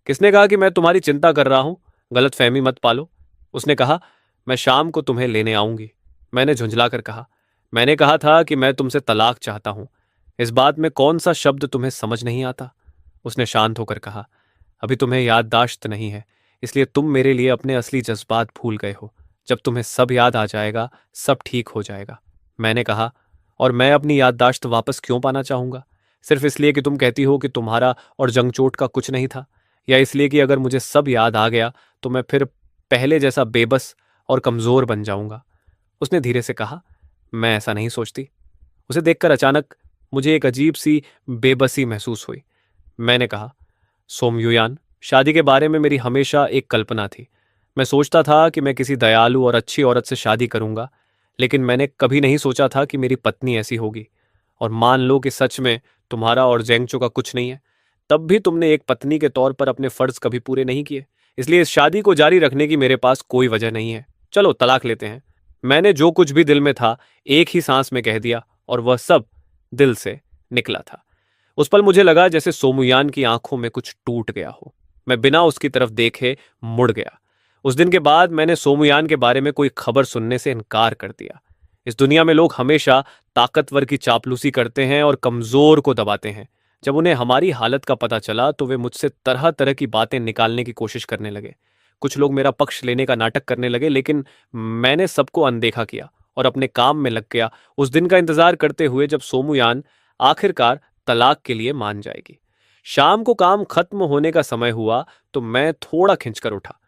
किसने कहा कि मैं तुम्हारी चिंता कर रहा हूं? गलतफहमी मत पालो। उसने कहा, मैं शाम को तुम्हें लेने आऊंगी। मैंने झुंझलाकर कहा, मैंने कहा था कि मैं तुमसे तलाक चाहता हूं। इस बात में कौन सा शब्द तुम्हें समझ नहीं आता? उसने शांत होकर कहा, अभी तुम्हें याददाश्त नहीं है, इसलिए तुम मेरे लिए अपने असली जज्बात भूल गए हो। जब तुम्हें सब याद आ जाएगा, सब ठीक हो जाएगा। मैंने कहा, और मैं अपनी याददाश्त वापस क्यों पाना चाहूंगा? सिर्फ इसलिए कि तुम कहती हो कि तुम्हारा और जंगचोट का कुछ नहीं था, या इसलिए कि अगर मुझे सब याद आ गया तो मैं फिर पहले जैसा बेबस और कमजोर बन जाऊंगा? उसने धीरे से कहा, मैं ऐसा नहीं सोचती। उसे देखकर अचानक मुझे एक अजीब सी बेबसी महसूस हुई। मैंने कहा, सोमयुयान, शादी के बारे में मेरी हमेशा एक कल्पना थी। मैं सोचता था कि मैं किसी दयालु और अच्छी औरत से शादी करूंगा, लेकिन मैंने कभी नहीं सोचा था कि मेरी पत्नी ऐसी होगी। और मान लो कि सच में तुम्हारा और जेंगचो का कुछ नहीं है, तब भी तुमने एक पत्नी के तौर पर अपने फर्ज कभी पूरे नहीं किए। इसलिए इस शादी को जारी रखने की मेरे पास कोई वजह नहीं है। चलो तलाक लेते हैं। मैंने जो कुछ भी दिल में था एक ही सांस में कह दिया, और वह सब दिल से निकला था। उस पल मुझे लगा जैसे सोमुयान की आंखों में कुछ टूट गया हो। मैं बिना उसकी तरफ देखे मुड़ गया। उस दिन के बाद मैंने सोमुयान के बारे में कोई खबर सुनने से इनकार कर दिया। इस दुनिया में लोग हमेशा ताकतवर की चापलूसी करते हैं और कमजोर को दबाते हैं। जब उन्हें हमारी हालत का पता चला तो वे मुझसे तरह तरह की बातें निकालने की कोशिश करने लगे। कुछ लोग मेरा पक्ष लेने का नाटक करने लगे, लेकिन मैंने सबको अनदेखा किया और अपने काम में लग गया, उस दिन का इंतजार करते हुए जब सोमुयान आखिरकार तलाक के लिए मान जाएगी। शाम को काम खत्म होने का समय हुआ तो मैं थोड़ा खिंचकर उठा।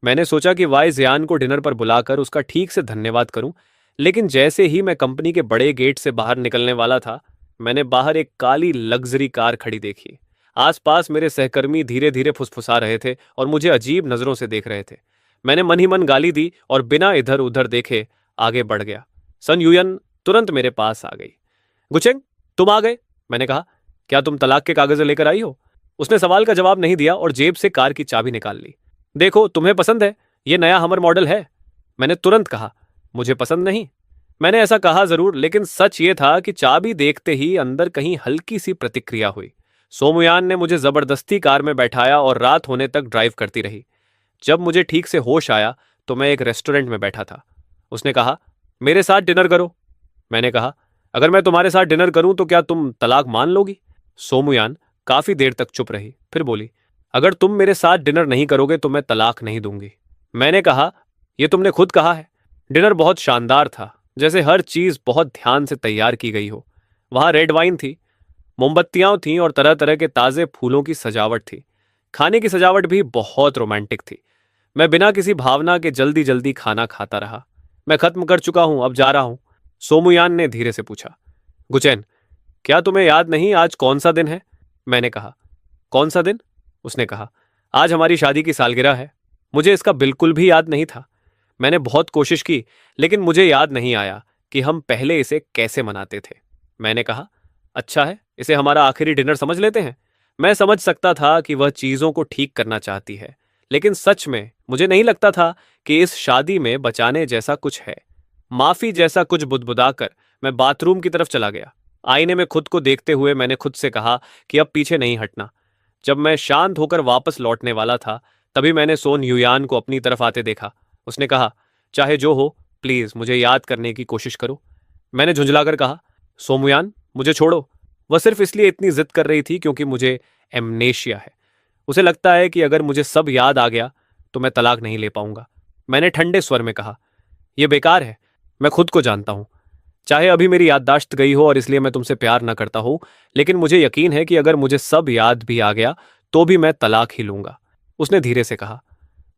मैंने सोचा कि वाई जियान को डिनर पर बुलाकर उसका ठीक से धन्यवाद करूं, लेकिन जैसे ही मैं कंपनी के बड़े गेट से बाहर निकलने वाला था, मैंने बाहर एक काली लग्जरी कार खड़ी देखी। आसपास मेरे सहकर्मी धीरे धीरे फुसफुसा रहे थे और मुझे अजीब नजरों से देख रहे थे। मैंने मन ही मन गाली दी और बिना इधर उधर देखे आगे बढ़ गया। सन यूयन तुरंत मेरे पास आ गई। गुचेंग, तुम आ गए? मैंने कहा, क्या तुम तलाक के कागज लेकर आई हो? उसने सवाल का जवाब नहीं दिया और जेब से कार की चाबी निकाल ली। देखो, तुम्हें पसंद है? ये नया हमर मॉडल है। मैंने तुरंत कहा, मुझे पसंद नहीं। मैंने ऐसा कहा जरूर, लेकिन सच ये था कि चाबी देखते ही अंदर कहीं हल्की सी प्रतिक्रिया हुई। सोमुयान ने मुझे जबरदस्ती कार में बैठाया और रात होने तक ड्राइव करती रही। जब मुझे ठीक से होश आया तो मैं एक रेस्टोरेंट में बैठा था। उसने कहा, मेरे साथ डिनर करो। मैंने कहा, अगर मैं तुम्हारे साथ डिनर करूं तो क्या तुम तलाक मान लोगी? सोमुयान काफी देर तक चुप रही, फिर बोली, अगर तुम मेरे साथ डिनर नहीं करोगे तो मैं तलाक नहीं दूंगी। मैंने कहा, यह तुमने खुद कहा है। डिनर बहुत शानदार था, जैसे हर चीज बहुत ध्यान से तैयार की गई हो। वहां रेड वाइन थी, मोमबत्तियां थीं और तरह तरह के ताजे फूलों की सजावट थी। खाने की सजावट भी बहुत रोमांटिक थी। मैं बिना किसी भावना के जल्दी जल्दी खाना खाता रहा। मैं खत्म कर चुका हूं, अब जा रहा हूं। सोमुयान ने धीरे से पूछा, गुचैन, क्या तुम्हें याद नहीं आज कौन सा दिन है? मैंने कहा, कौन सा दिन? उसने कहा, आज हमारी शादी की सालगिरह है। मुझे इसका बिल्कुल भी याद नहीं था। मैंने बहुत कोशिश की, लेकिन मुझे याद नहीं आया कि हम पहले इसे कैसे मनाते थे। मैंने कहा, अच्छा है, इसे हमारा आखिरी डिनर समझ लेते हैं। मैं समझ सकता था कि वह चीजों को ठीक करना चाहती है, लेकिन सच में मुझे नहीं लगता था कि इस शादी में बचाने जैसा कुछ है। माफी जैसा कुछ बुदबुदाकर मैं बाथरूम की तरफ चला गया। आईने में खुद को देखते हुए मैंने खुद से कहा कि अब पीछे नहीं हटना। जब मैं शांत होकर वापस लौटने वाला था, तभी मैंने सोन युयान को अपनी तरफ आते देखा। उसने कहा, चाहे जो हो, प्लीज मुझे याद करने की कोशिश करो। मैंने झुंझलाकर कहा, सोमुयान, मुझे छोड़ो। वह सिर्फ इसलिए इतनी जिद कर रही थी क्योंकि मुझे एमनेशिया है। उसे लगता है कि अगर मुझे सब याद आ गया तो मैं तलाक नहीं ले पाऊंगा। मैंने ठंडे स्वर में कहा, यह बेकार है। मैं खुद को जानता हूं। चाहे अभी मेरी याददाश्त गई हो और इसलिए मैं तुमसे प्यार न करता हूं, लेकिन मुझे यकीन है कि अगर मुझे सब याद भी आ गया तो भी मैं तलाक ही लूंगा। उसने धीरे से कहा,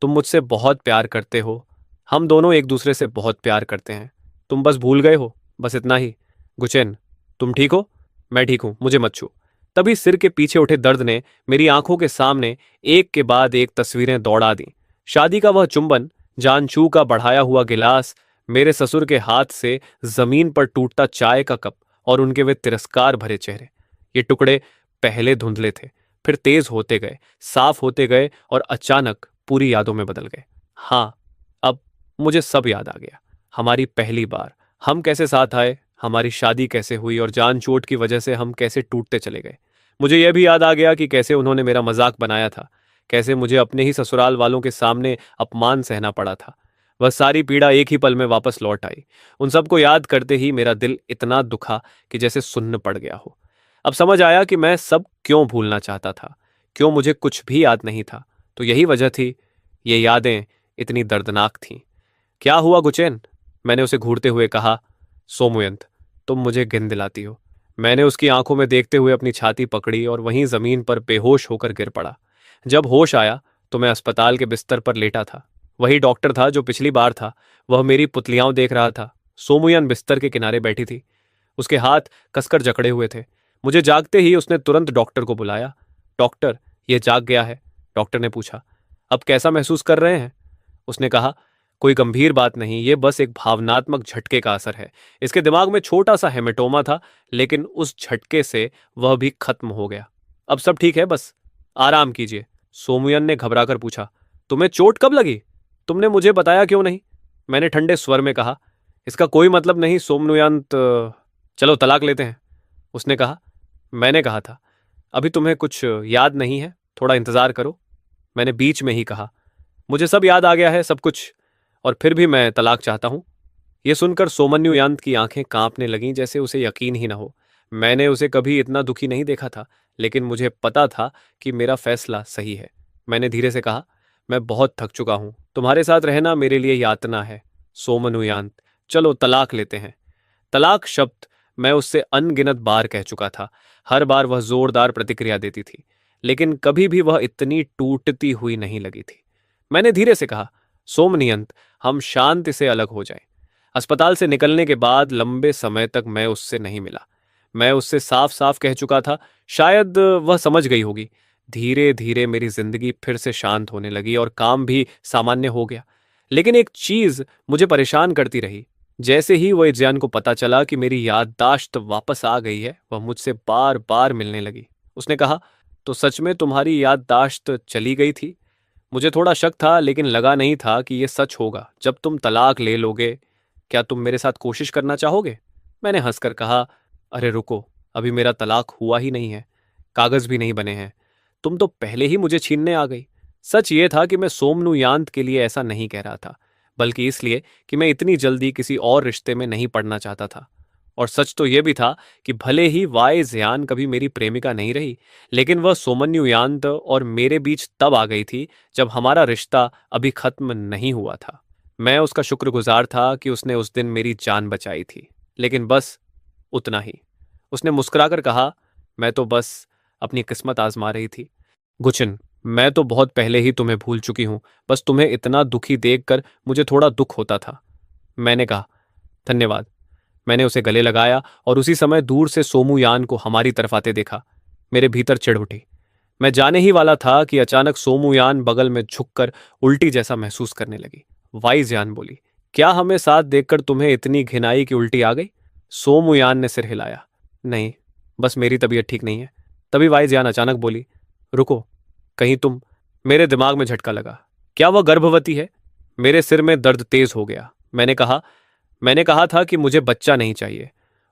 तुम मुझसे बहुत प्यार करते हो। हम दोनों एक दूसरे से बहुत प्यार करते हैं। तुम बस भूल गए हो, बस इतना ही। गुचेन, तुम ठीक हो? मैं ठीक हूं, मुझे मत छू। तभी सिर के पीछे उठे दर्द ने मेरी आंखों के सामने एक के बाद एक तस्वीरें दौड़ा दी। शादी का वह चुंबन, जानचू का बढ़ाया हुआ गिलास, मेरे ससुर के हाथ से जमीन पर टूटता चाय का कप और उनके वे तिरस्कार भरे चेहरे। ये टुकड़े पहले धुंधले थे, फिर तेज होते गए, साफ होते गए और अचानक पूरी यादों में बदल गए। हाँ, अब मुझे सब याद आ गया। हमारी पहली बार, हम कैसे साथ आए, हमारी शादी कैसे हुई और जान चोट की वजह से हम कैसे टूटते चले गए। मुझे यह भी याद आ गया कि कैसे उन्होंने मेरा मजाक बनाया था, कैसे मुझे अपने ही ससुराल वालों के सामने अपमान सहना पड़ा था। वह सारी पीड़ा एक ही पल में वापस लौट आई। उन सबको याद करते ही मेरा दिल इतना दुखा कि जैसे सुन्न पड़ गया हो। अब समझ आया कि मैं सब क्यों भूलना चाहता था, क्यों मुझे कुछ भी याद नहीं था। तो यही वजह थी, ये यादें इतनी दर्दनाक थीं। क्या हुआ गुचेन? मैंने उसे घूरते हुए कहा। सोमुयंत, तुम मुझे गिन दिलाती हो। मैंने उसकी आंखों में देखते हुए अपनी छाती पकड़ी और वहीं जमीन पर बेहोश होकर गिर पड़ा। जब होश आया तो मैं अस्पताल के बिस्तर पर लेटा था। वही डॉक्टर था जो पिछली बार था। वह मेरी पुतलियां देख रहा था। सोमुयन बिस्तर के किनारे बैठी थी। उसके हाथ कसकर जकड़े हुए थे। मुझे जागते ही उसने तुरंत डॉक्टर को बुलाया। डॉक्टर, ये जाग गया है। डॉक्टर ने पूछा। अब कैसा महसूस कर रहे हैं? उसने कहा, कोई गंभीर बात नहीं, ये बस एक भावनात्मक झटके का असर है। इसके दिमाग में छोटा सा हेमेटोमा था, लेकिन उस झटके से वह भी खत्म हो गया। अब सब ठीक है, बस आराम कीजिए। सोमुयन ने घबराकर पूछा, तुम्हें चोट कब लगी? तुमने मुझे बताया क्यों नहीं? मैंने ठंडे स्वर में कहा। इसका कोई मतलब नहीं सोमनुयंत, चलो तलाक लेते हैं, उसने कहा। मैंने कहा था, अभी तुम्हें कुछ याद नहीं है, थोड़ा इंतजार करो। मैंने बीच में ही कहा, मुझे सब याद आ गया है, सब कुछ, और फिर भी मैं तलाक चाहता हूं। यह सुनकर सोमन्युयांत की आंखें कांपने लगीं, जैसे उसे यकीन ही न हो। मैंने उसे कभी इतना दुखी नहीं देखा था, लेकिन मुझे पता था कि मेरा फैसला सही है। मैंने धीरे से कहा, मैं बहुत थक चुका हूं, तुम्हारे साथ रहना मेरे लिए यातना है। सोमनुयांत, चलो तलाक लेते हैं। तलाक शब्द मैं उससे अनगिनत बार कह चुका था। हर बार वह जोरदार प्रतिक्रिया देती थी, लेकिन कभी भी वह इतनी टूटती हुई नहीं लगी थी। मैंने धीरे से कहा, सोमनियंत, हम शांति से अलग हो जाएं। अस्पताल से निकलने के बाद लंबे समय तक मैं उससे नहीं मिला। मैं उससे साफ साफ कह चुका था, शायद वह समझ गई होगी। धीरे धीरे मेरी जिंदगी फिर से शांत होने लगी और काम भी सामान्य हो गया। लेकिन एक चीज मुझे परेशान करती रही। जैसे ही वो इज्यान को पता चला कि मेरी याददाश्त वापस आ गई है, वह मुझसे बार बार मिलने लगी। उसने कहा, तो सच में तुम्हारी याददाश्त चली गई थी? मुझे थोड़ा शक था, लेकिन लगा नहीं था कि यह सच होगा। जब तुम तलाक ले लोगे, क्या तुम मेरे साथ कोशिश करना चाहोगे? मैंने हंसकर कहा, अरे रुको, अभी मेरा तलाक हुआ ही नहीं है, कागज भी नहीं बने हैं। तुम तो पहले ही मुझे छीनने आ गई। सच ये था कि मैं सोमनुयांत के लिए ऐसा नहीं कह रहा था, बल्कि इसलिए कि मैं इतनी जल्दी किसी और रिश्ते में नहीं पड़ना चाहता था। और सच तो यह भी था कि भले ही वाई ज़ियान कभी मेरी प्रेमिका नहीं रही, लेकिन वह सोमन्युयांत और मेरे बीच तब आ गई थी जब हमारा रिश्ता अभी खत्म नहीं हुआ था। मैं उसका शुक्रगुजार था कि उसने उस दिन मेरी जान बचाई थी, लेकिन बस उतना ही। उसने मुस्कुराकर कहा, मैं तो बस अपनी किस्मत आजमा रही थी। गुचिन, मैं तो बहुत पहले ही तुम्हें भूल चुकी हूं, बस तुम्हें इतना दुखी देखकर मुझे थोड़ा दुख होता था। मैंने कहा, धन्यवाद। मैंने उसे गले लगाया और उसी समय दूर से सोमूयान को हमारी तरफ आते देखा। मेरे भीतर चिढ़ उठी। मैं जाने ही वाला था कि अचानक सोमूयान बगल में झुककर उल्टी जैसा महसूस करने लगी। वाईजान बोली, क्या हमें साथ देखकर तुम्हें इतनी घिनाई की उल्टी आ गई? सोमूयान ने सिर हिलाया। नहीं, बस मेरी तबीयत ठीक नहीं है। तभी वाईजान अचानक बोली, रुको, कहीं तुम। मेरे दिमाग में झटका लगा। क्या वह गर्भवती है? मेरे सिर में दर्द तेज हो गया। मैंने कहा था कि मुझे बच्चा नहीं चाहिए,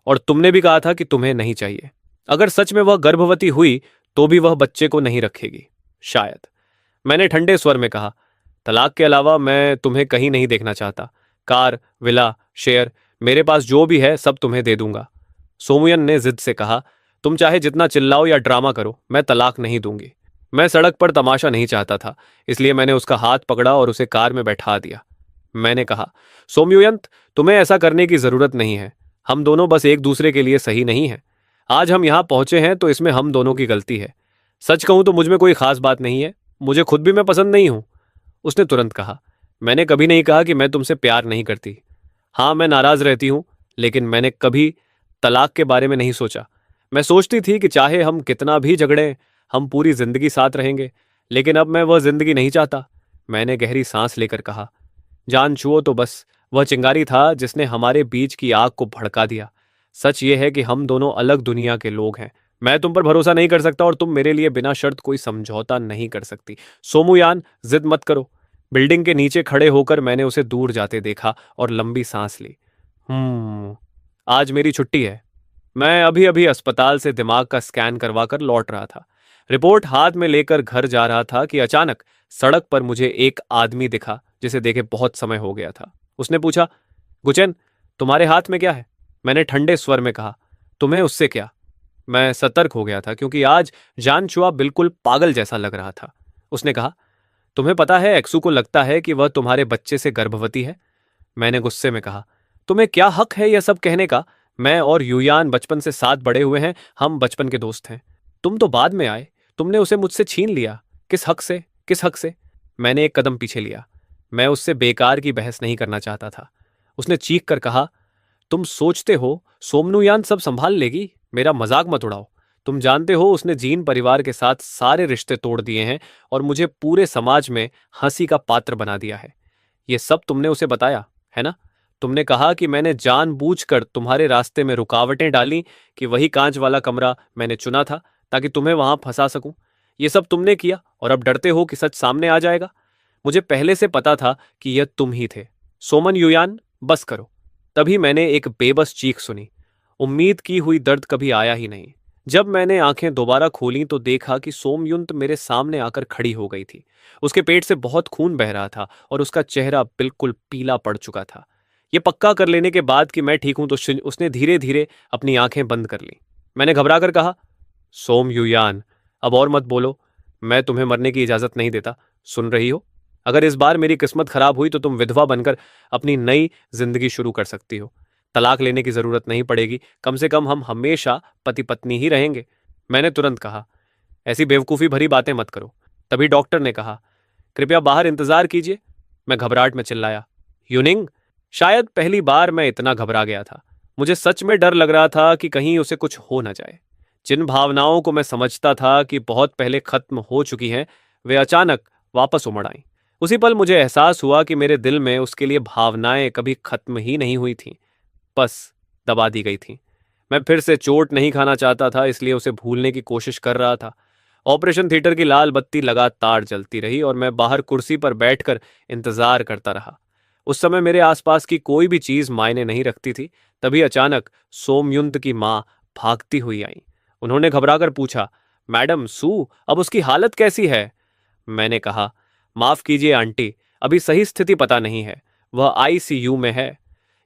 और तुमने भी कहा था कि तुम्हें नहीं चाहिए। अगर सच में वह गर्भवती हुई तो भी वह बच्चे को नहीं रखेगी, शायद। मैंने ठंडे स्वर में कहा, तलाक के अलावा मैं तुम्हें कहीं नहीं देखना चाहता। कार, विला, शेयर, मेरे पास जो भी है सब तुम्हें दे दूंगा। सोमुयन ने जिद से कहा, तुम चाहे जितना चिल्लाओ या ड्रामा करो, मैं तलाक नहीं दूंगी। मैं सड़क पर तमाशा नहीं चाहता था, इसलिए मैंने उसका हाथ पकड़ा और उसे कार में बैठा दिया। मैंने कहा, सोम्युयंत, तुम्हें ऐसा करने की जरूरत नहीं है। हम दोनों बस एक दूसरे के लिए सही नहीं हैं। आज हम यहां पहुंचे हैं तो इसमें हम दोनों की गलती है। सच कहूं तो मुझ में कोई खास बात नहीं है। मुझे खुद भी मैं पसंद नहीं हूं। उसने तुरंत कहा, मैंने कभी नहीं कहा कि मैं तुमसे प्यार नहीं करती। हाँ, मैं नाराज रहती हूं, लेकिन मैंने कभी तलाक के बारे में नहीं सोचा। मैं सोचती थी कि चाहे हम कितना भी झगड़ें, हम पूरी जिंदगी साथ रहेंगे। लेकिन अब मैं वह जिंदगी नहीं चाहता। मैंने गहरी सांस लेकर कहा, जान छुओ तो बस। वह चिंगारी था जिसने हमारे बीच की आग को भड़का दिया। सच ये है कि हम दोनों अलग दुनिया के लोग हैं। मैं तुम पर भरोसा नहीं कर सकता और तुम मेरे लिए बिना शर्त कोई समझौता नहीं कर सकती। सोमुयान, जिद मत करो। बिल्डिंग के नीचे खड़े होकर मैंने उसे दूर जाते देखा और लंबी सांस ली। आज मेरी छुट्टी है। मैं अभी अभी अस्पताल से दिमाग का स्कैन करवा कर लौट रहा था। रिपोर्ट हाथ में लेकर घर जा रहा था कि अचानक सड़क पर मुझे एक आदमी दिखा जिसे देखे बहुत समय हो गया था। उसने पूछा, गुचेन, तुम्हारे हाथ में क्या है? मैंने ठंडे स्वर में कहा, तुम्हें उससे क्या? मैं सतर्क हो गया था क्योंकि आज जानचुआ बिल्कुल पागल जैसा लग रहा था। उसने कहा, तुम्हें पता है एक्सू को लगता है कि वह तुम्हारे बच्चे से गर्भवती है? मैंने गुस्से में कहा, तुम्हें क्या हक है यह सब कहने का? मैं और यूयान बचपन से साथ बड़े हुए हैं, हम बचपन के दोस्त हैं। तुम तो बाद में आए, तुमने उसे मुझसे छीन लिया। किस हक से? किस हक से? मैंने एक कदम पीछे लिया। मैं उससे बेकार की बहस नहीं करना चाहता था। उसने चीख कर कहा, तुम सोचते हो सोमनुयान सब संभाल लेगी? मेरा मजाक मत उड़ाओ। तुम जानते हो उसने जीन परिवार के साथ सारे रिश्ते तोड़ दिए हैं और मुझे पूरे समाज में हंसी का पात्र बना दिया है। ये सब तुमने उसे बताया, है ना? तुमने कहा कि मैंने जानबूझकर तुम्हारे रास्ते में रुकावटें डाली, कि वही कांच वाला कमरा मैंने चुना था ताकि तुम्हें वहां फंसा सकूं। ये सब तुमने किया और अब डरते हो कि सच सामने आ जाएगा। मुझे पहले से पता था कि यह तुम ही थे। सोमन युयान, बस करो। तभी मैंने एक बेबस चीख सुनी। उम्मीद की हुई दर्द कभी आया ही नहीं। जब मैंने आंखें दोबारा खोलीं तो देखा कि सोमयुंत मेरे सामने आकर खड़ी हो गई थी। उसके पेट से बहुत खून बह रहा था और उसका चेहरा बिल्कुल पीला पड़ चुका था। ये पक्का कर लेने के बाद कि मैं ठीक हूं तो उसने धीरे धीरे अपनी आंखें बंद कर ली। मैंने घबरा कर कहा, सोम युयान, अब और मत बोलो। मैं तुम्हें मरने की इजाजत नहीं देता। सुन रही हो? अगर इस बार मेरी किस्मत खराब हुई तो तुम विधवा बनकर अपनी नई जिंदगी शुरू कर सकती हो। तलाक लेने की जरूरत नहीं पड़ेगी। कम से कम हम हमेशा पति पत्नी ही रहेंगे। मैंने तुरंत कहा, ऐसी बेवकूफी भरी बातें मत करो। तभी डॉक्टर ने कहा, कृपया बाहर इंतजार कीजिए। मैं घबराहट में चिल्लाया, यूनिंग? शायद पहली बार मैं इतना घबरा गया था। मुझे सच में डर लग रहा था कि कहीं उसे कुछ हो न जाए। जिन भावनाओं को मैं समझता था कि बहुत पहले खत्म हो चुकी हैं, वे अचानक वापस उमड़ आईं। उसी पल मुझे एहसास हुआ कि मेरे दिल में उसके लिए भावनाएं कभी खत्म ही नहीं हुई थीं, बस दबा दी गई थीं। मैं फिर से चोट नहीं खाना चाहता था, इसलिए उसे भूलने की कोशिश कर रहा था। ऑपरेशन थिएटर की लाल बत्ती लगातार जलती रही और मैं बाहर कुर्सी पर बैठकर इंतजार करता रहा। उस समय मेरे आसपास की कोई भी चीज मायने नहीं रखती थी। तभी अचानक सोमयुंत की मां भागती हुई आई। उन्होंने घबराकर पूछा, मैडम सू, अब उसकी हालत कैसी है? मैंने कहा, माफ कीजिए आंटी, अभी सही स्थिति पता नहीं है। वह आईसीयू में है।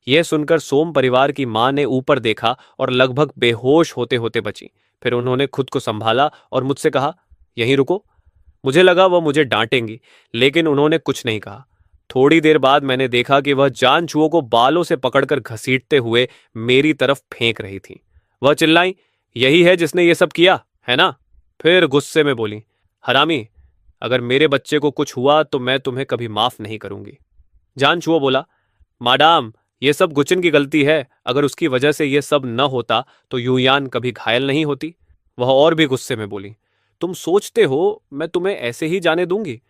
यह सुनकर सोम परिवार की मां ने ऊपर देखा और लगभग बेहोश होते होते बची। फिर उन्होंने खुद को संभाला और मुझसे कहा, यहीं रुको। मुझे लगा वह मुझे डांटेंगी, लेकिन उन्होंने कुछ नहीं कहा। थोड़ी देर बाद मैंने देखा कि वह जानचूओं को बालों से पकड़कर घसीटते हुए मेरी तरफ फेंक रही थी। वह चिल्लाई, यही है जिसने ये सब किया, है ना? फिर गुस्से में बोली, हरामी, अगर मेरे बच्चे को कुछ हुआ तो मैं तुम्हें कभी माफ नहीं करूंगी। जानचूआ बोला, माडाम, ये सब गुचिन की गलती है। अगर उसकी वजह से ये सब न होता तो यूयान कभी घायल नहीं होती। वह और भी गुस्से में बोली, तुम सोचते हो मैं तुम्हें ऐसे ही जाने दूंगी?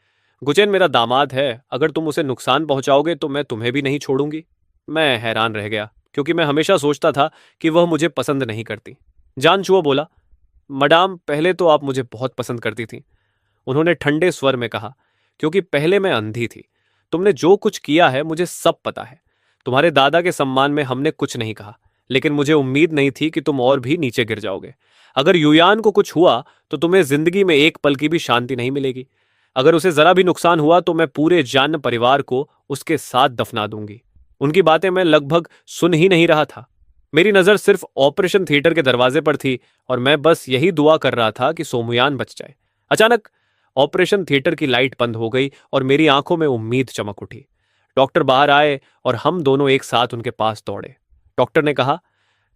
गुचेन मेरा दामाद है, अगर तुम उसे नुकसान पहुंचाओगे तो मैं तुम्हें भी नहीं छोड़ूंगी। मैं हैरान रह गया क्योंकि मैं हमेशा सोचता था कि वह मुझे पसंद नहीं करती। जानचुआ बोला, मडाम, पहले तो आप मुझे बहुत पसंद करती थी। उन्होंने ठंडे स्वर में कहा, क्योंकि पहले मैं अंधी थी। तुमने जो कुछ किया है मुझे सब पता है। तुम्हारे दादा के सम्मान में हमने कुछ नहीं कहा, लेकिन मुझे उम्मीद नहीं थी कि तुम और भी नीचे गिर जाओगे। अगर यूयान को कुछ हुआ तो तुम्हें जिंदगी में एक पल की भी शांति नहीं मिलेगी। अगर उसे जरा भी नुकसान हुआ तो मैं पूरे जान परिवार को उसके साथ दफना दूंगी। उनकी बातें मैं लगभग सुन ही नहीं रहा था। मेरी नजर सिर्फ ऑपरेशन थिएटर के दरवाजे पर थी और मैं बस यही दुआ कर रहा था कि सोमुयान बच जाए। अचानक ऑपरेशन थिएटर की लाइट बंद हो गई और मेरी आंखों में उम्मीद चमक उठी। डॉक्टर बाहर आए और हम दोनों एक साथ उनके पास दौड़े। डॉक्टर ने कहा,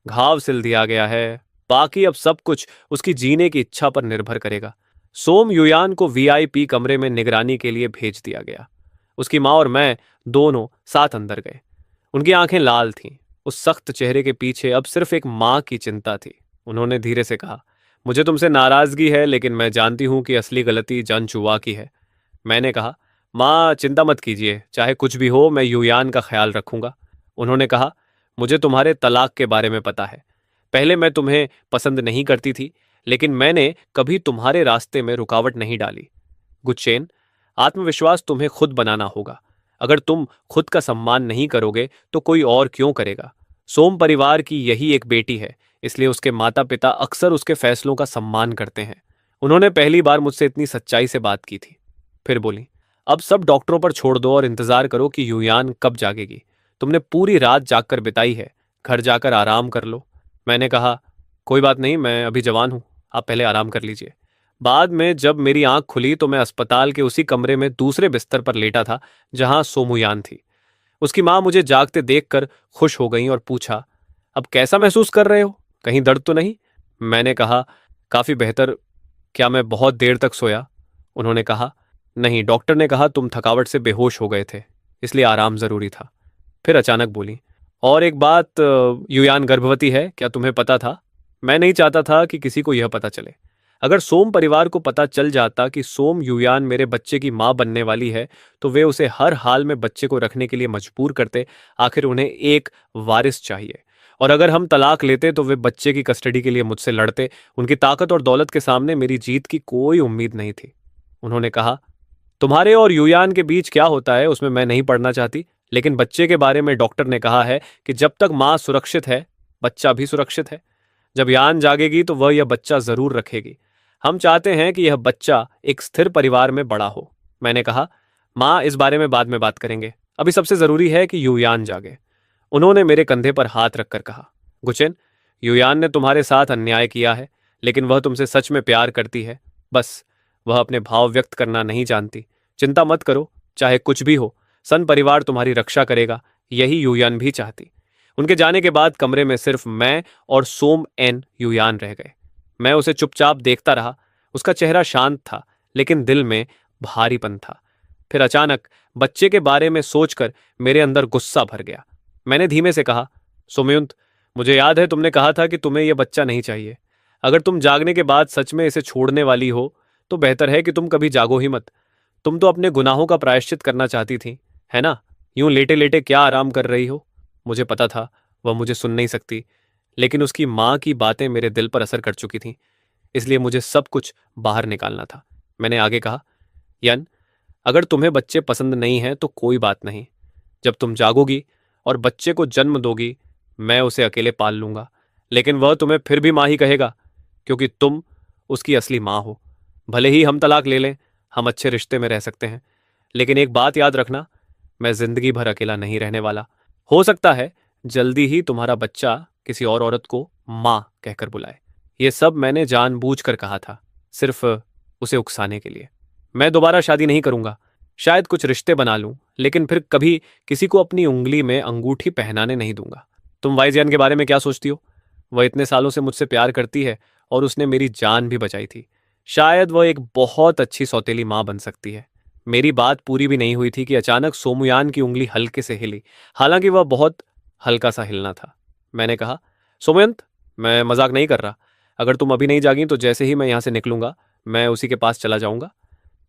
घाव सिल दिया गया है, बाकी अब सब कुछ उसकी जीने की इच्छा पर निर्भर करेगा। सोम युयान को वीआईपी कमरे में निगरानी के लिए भेज दिया गया। उसकी माँ और मैं दोनों साथ अंदर गए। उनकी आंखें लाल थीं। उस सख्त चेहरे के पीछे अब सिर्फ एक माँ की चिंता थी। उन्होंने धीरे से कहा, मुझे तुमसे नाराजगी है, लेकिन मैं जानती हूं कि असली गलती जानचुआ की है। मैंने कहा, माँ चिंता मत कीजिए, चाहे कुछ भी हो मैं युयान का ख्याल रखूंगा। उन्होंने कहा, मुझे तुम्हारे तलाक के बारे में पता है। पहले मैं तुम्हें पसंद नहीं करती थी, लेकिन मैंने कभी तुम्हारे रास्ते में रुकावट नहीं डाली। गुच्चेन, आत्मविश्वास तुम्हें खुद बनाना होगा। अगर तुम खुद का सम्मान नहीं करोगे तो कोई और क्यों करेगा? सोम परिवार की यही एक बेटी है, इसलिए उसके माता पिता अक्सर उसके फैसलों का सम्मान करते हैं। उन्होंने पहली बार मुझसे इतनी सच्चाई से बात की थी। फिर बोली, अब सब डॉक्टरों पर छोड़ दो और इंतजार करो कि युयान कब जागेगी। तुमने पूरी रात जागकर बिताई है, घर जाकर आराम कर लो। मैंने कहा, कोई बात नहीं, मैं अभी जवान हूं, आप पहले आराम कर लीजिए। बाद में जब मेरी आंख खुली तो मैं अस्पताल के उसी कमरे में दूसरे बिस्तर पर लेटा था जहां सोमुयान थी। उसकी मां मुझे जागते देखकर खुश हो गई और पूछा, अब कैसा महसूस कर रहे हो, कहीं दर्द तो नहीं? मैंने कहा, काफी बेहतर। क्या मैं बहुत देर तक सोया? उन्होंने कहा, नहीं, डॉक्टर ने कहा तुम थकावट से बेहोश हो गए थे, इसलिए आराम जरूरी था। फिर अचानक बोली, और एक बात, युयान गर्भवती है, क्या तुम्हें पता था? मैं नहीं चाहता था कि किसी को यह पता चले। अगर सोम परिवार को पता चल जाता कि सोम युयान मेरे बच्चे की मां बनने वाली है तो वे उसे हर हाल में बच्चे को रखने के लिए मजबूर करते। आखिर उन्हें एक वारिस चाहिए, और अगर हम तलाक लेते तो वे बच्चे की कस्टडी के लिए मुझसे लड़ते। उनकी ताकत और दौलत के सामने मेरी जीत की कोई उम्मीद नहीं थी। उन्होंने कहा, तुम्हारे और युयान के बीच क्या होता है उसमें मैं नहीं पढ़ना चाहती, लेकिन बच्चे के बारे में डॉक्टर ने कहा है कि जब तक मां सुरक्षित है बच्चा भी सुरक्षित है। जब यान जागेगी तो वह यह बच्चा जरूर रखेगी। हम चाहते हैं कि यह बच्चा एक स्थिर परिवार में बड़ा हो। मैंने कहा, मां, इस बारे में बाद में बात करेंगे, अभी सबसे जरूरी है कि युयान जागे। उन्होंने मेरे कंधे पर हाथ रखकर कहा, गुचेन, युयान ने तुम्हारे साथ अन्याय किया है, लेकिन वह तुमसे सच में प्यार करती है। बस वह अपने भाव व्यक्त करना नहीं जानती। चिंता मत करो, चाहे कुछ भी हो, सन परिवार तुम्हारी रक्षा करेगा, यही युयान भी चाहती। उनके जाने के बाद कमरे में सिर्फ मैं और सोम एन युयान रह गए। मैं उसे चुपचाप देखता रहा। उसका चेहरा शांत था, लेकिन दिल में भारीपन था। फिर अचानक बच्चे के बारे में सोचकर मेरे अंदर गुस्सा भर गया। मैंने धीमे से कहा, सोमयंत, मुझे याद है तुमने कहा था कि तुम्हें यह बच्चा नहीं चाहिए। अगर तुम जागने के बाद सच में इसे छोड़ने वाली हो तो बेहतर है कि तुम कभी जागो ही मत। तुम तो अपने गुनाहों का प्रायश्चित करना चाहती थी, है ना? यूं लेटे लेटे क्या आराम कर रही हो? मुझे पता था वह मुझे सुन नहीं सकती, लेकिन उसकी मां की बातें मेरे दिल पर असर कर चुकी थीं, इसलिए मुझे सब कुछ बाहर निकालना था। मैंने आगे कहा, यन, अगर तुम्हें बच्चे पसंद नहीं हैं तो कोई बात नहीं। जब तुम जागोगी और बच्चे को जन्म दोगी, मैं उसे अकेले पाल लूंगा, लेकिन वह तुम्हें फिर भी मां ही कहेगा, क्योंकि तुम उसकी असली मां हो। भले ही हम तलाक ले लें, हम अच्छे रिश्ते में रह सकते हैं, लेकिन एक बात याद रखना, मैं जिंदगी भर अकेला नहीं रहने वाला। हो सकता है जल्दी ही तुम्हारा बच्चा किसी और औरत को मां कहकर बुलाए। यह सब मैंने जानबूझकर कहा था, सिर्फ उसे उकसाने के लिए। मैं दोबारा शादी नहीं करूंगा, शायद कुछ रिश्ते बना लूं, लेकिन फिर कभी किसी को अपनी उंगली में अंगूठी पहनाने नहीं दूंगा। तुम वाइजयान के बारे में क्या सोचती हो? वह इतने सालों से मुझसे प्यार करती है और उसने मेरी जान भी बचाई थी। शायद वह एक बहुत अच्छी सौतेली मां बन सकती है। मेरी बात पूरी भी नहीं हुई थी कि अचानक सोमुयान की उंगली हल्के से हिली, हालांकि वह बहुत हल्का सा हिलना था। मैंने कहा, सोमयंत, मैं मजाक नहीं कर रहा। अगर तुम अभी नहीं जागी तो जैसे ही मैं यहां से निकलूंगा मैं उसी के पास चला जाऊंगा।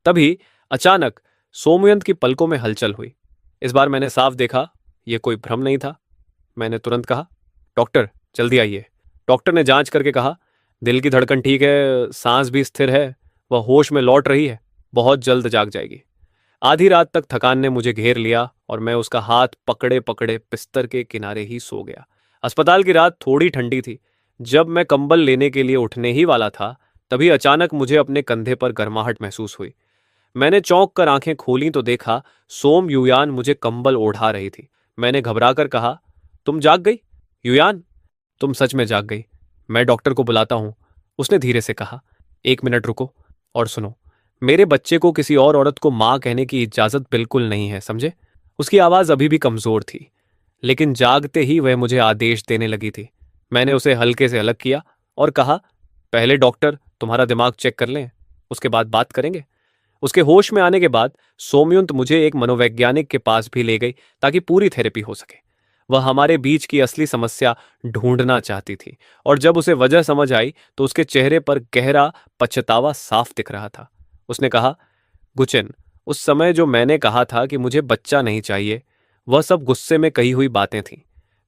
तभी अचानक सोमयंत की पलकों में हलचल हुई। इस बार मैंने साफ देखा, यह कोई भ्रम नहीं था। मैंने तुरंत कहा, डॉक्टर, जल्दी आइए। डॉक्टर ने जांच करके कहा, दिल की धड़कन ठीक है, सांस भी स्थिर है, वह होश में लौट रही है, बहुत जल्द जाग जाएगी। आधी रात तक थकान ने मुझे घेर लिया और मैं उसका हाथ पकड़े पकड़े बिस्तर के किनारे ही सो गया। अस्पताल की रात थोड़ी ठंडी थी। जब मैं कंबल लेने के लिए उठने ही वाला था, तभी अचानक मुझे अपने कंधे पर गर्माहट महसूस हुई। मैंने चौंक कर आंखें खोलीं तो देखा सोम युयान मुझे कंबल ओढ़ा रही थी। मैंने घबराकर कहा, तुम जाग गई? युयान, तुम सच में जाग गई। मैं डॉक्टर को बुलाता हूं, उसने धीरे से कहा। एक मिनट रुको और सुनो, मेरे बच्चे को किसी और औरत को मां कहने की इजाजत बिल्कुल नहीं है, समझे? उसकी आवाज अभी भी कमजोर थी, लेकिन जागते ही वह मुझे आदेश देने लगी थी। मैंने उसे हल्के से अलग किया और कहा, पहले डॉक्टर तुम्हारा दिमाग चेक कर लें, उसके बाद बात करेंगे। उसके होश में आने के बाद सोमयंत मुझे एक मनोवैज्ञानिक के पास भी ले गई ताकि पूरी थेरेपी हो सके। वह हमारे बीच की असली समस्या ढूंढना चाहती थी, और जब उसे वजह समझ आई तो उसके चेहरे पर गहरा पछतावा साफ दिख रहा था। उसने कहा, गुचेन, उस समय जो मैंने कहा था कि मुझे बच्चा नहीं चाहिए, वह सब गुस्से में कही हुई बातें थीं।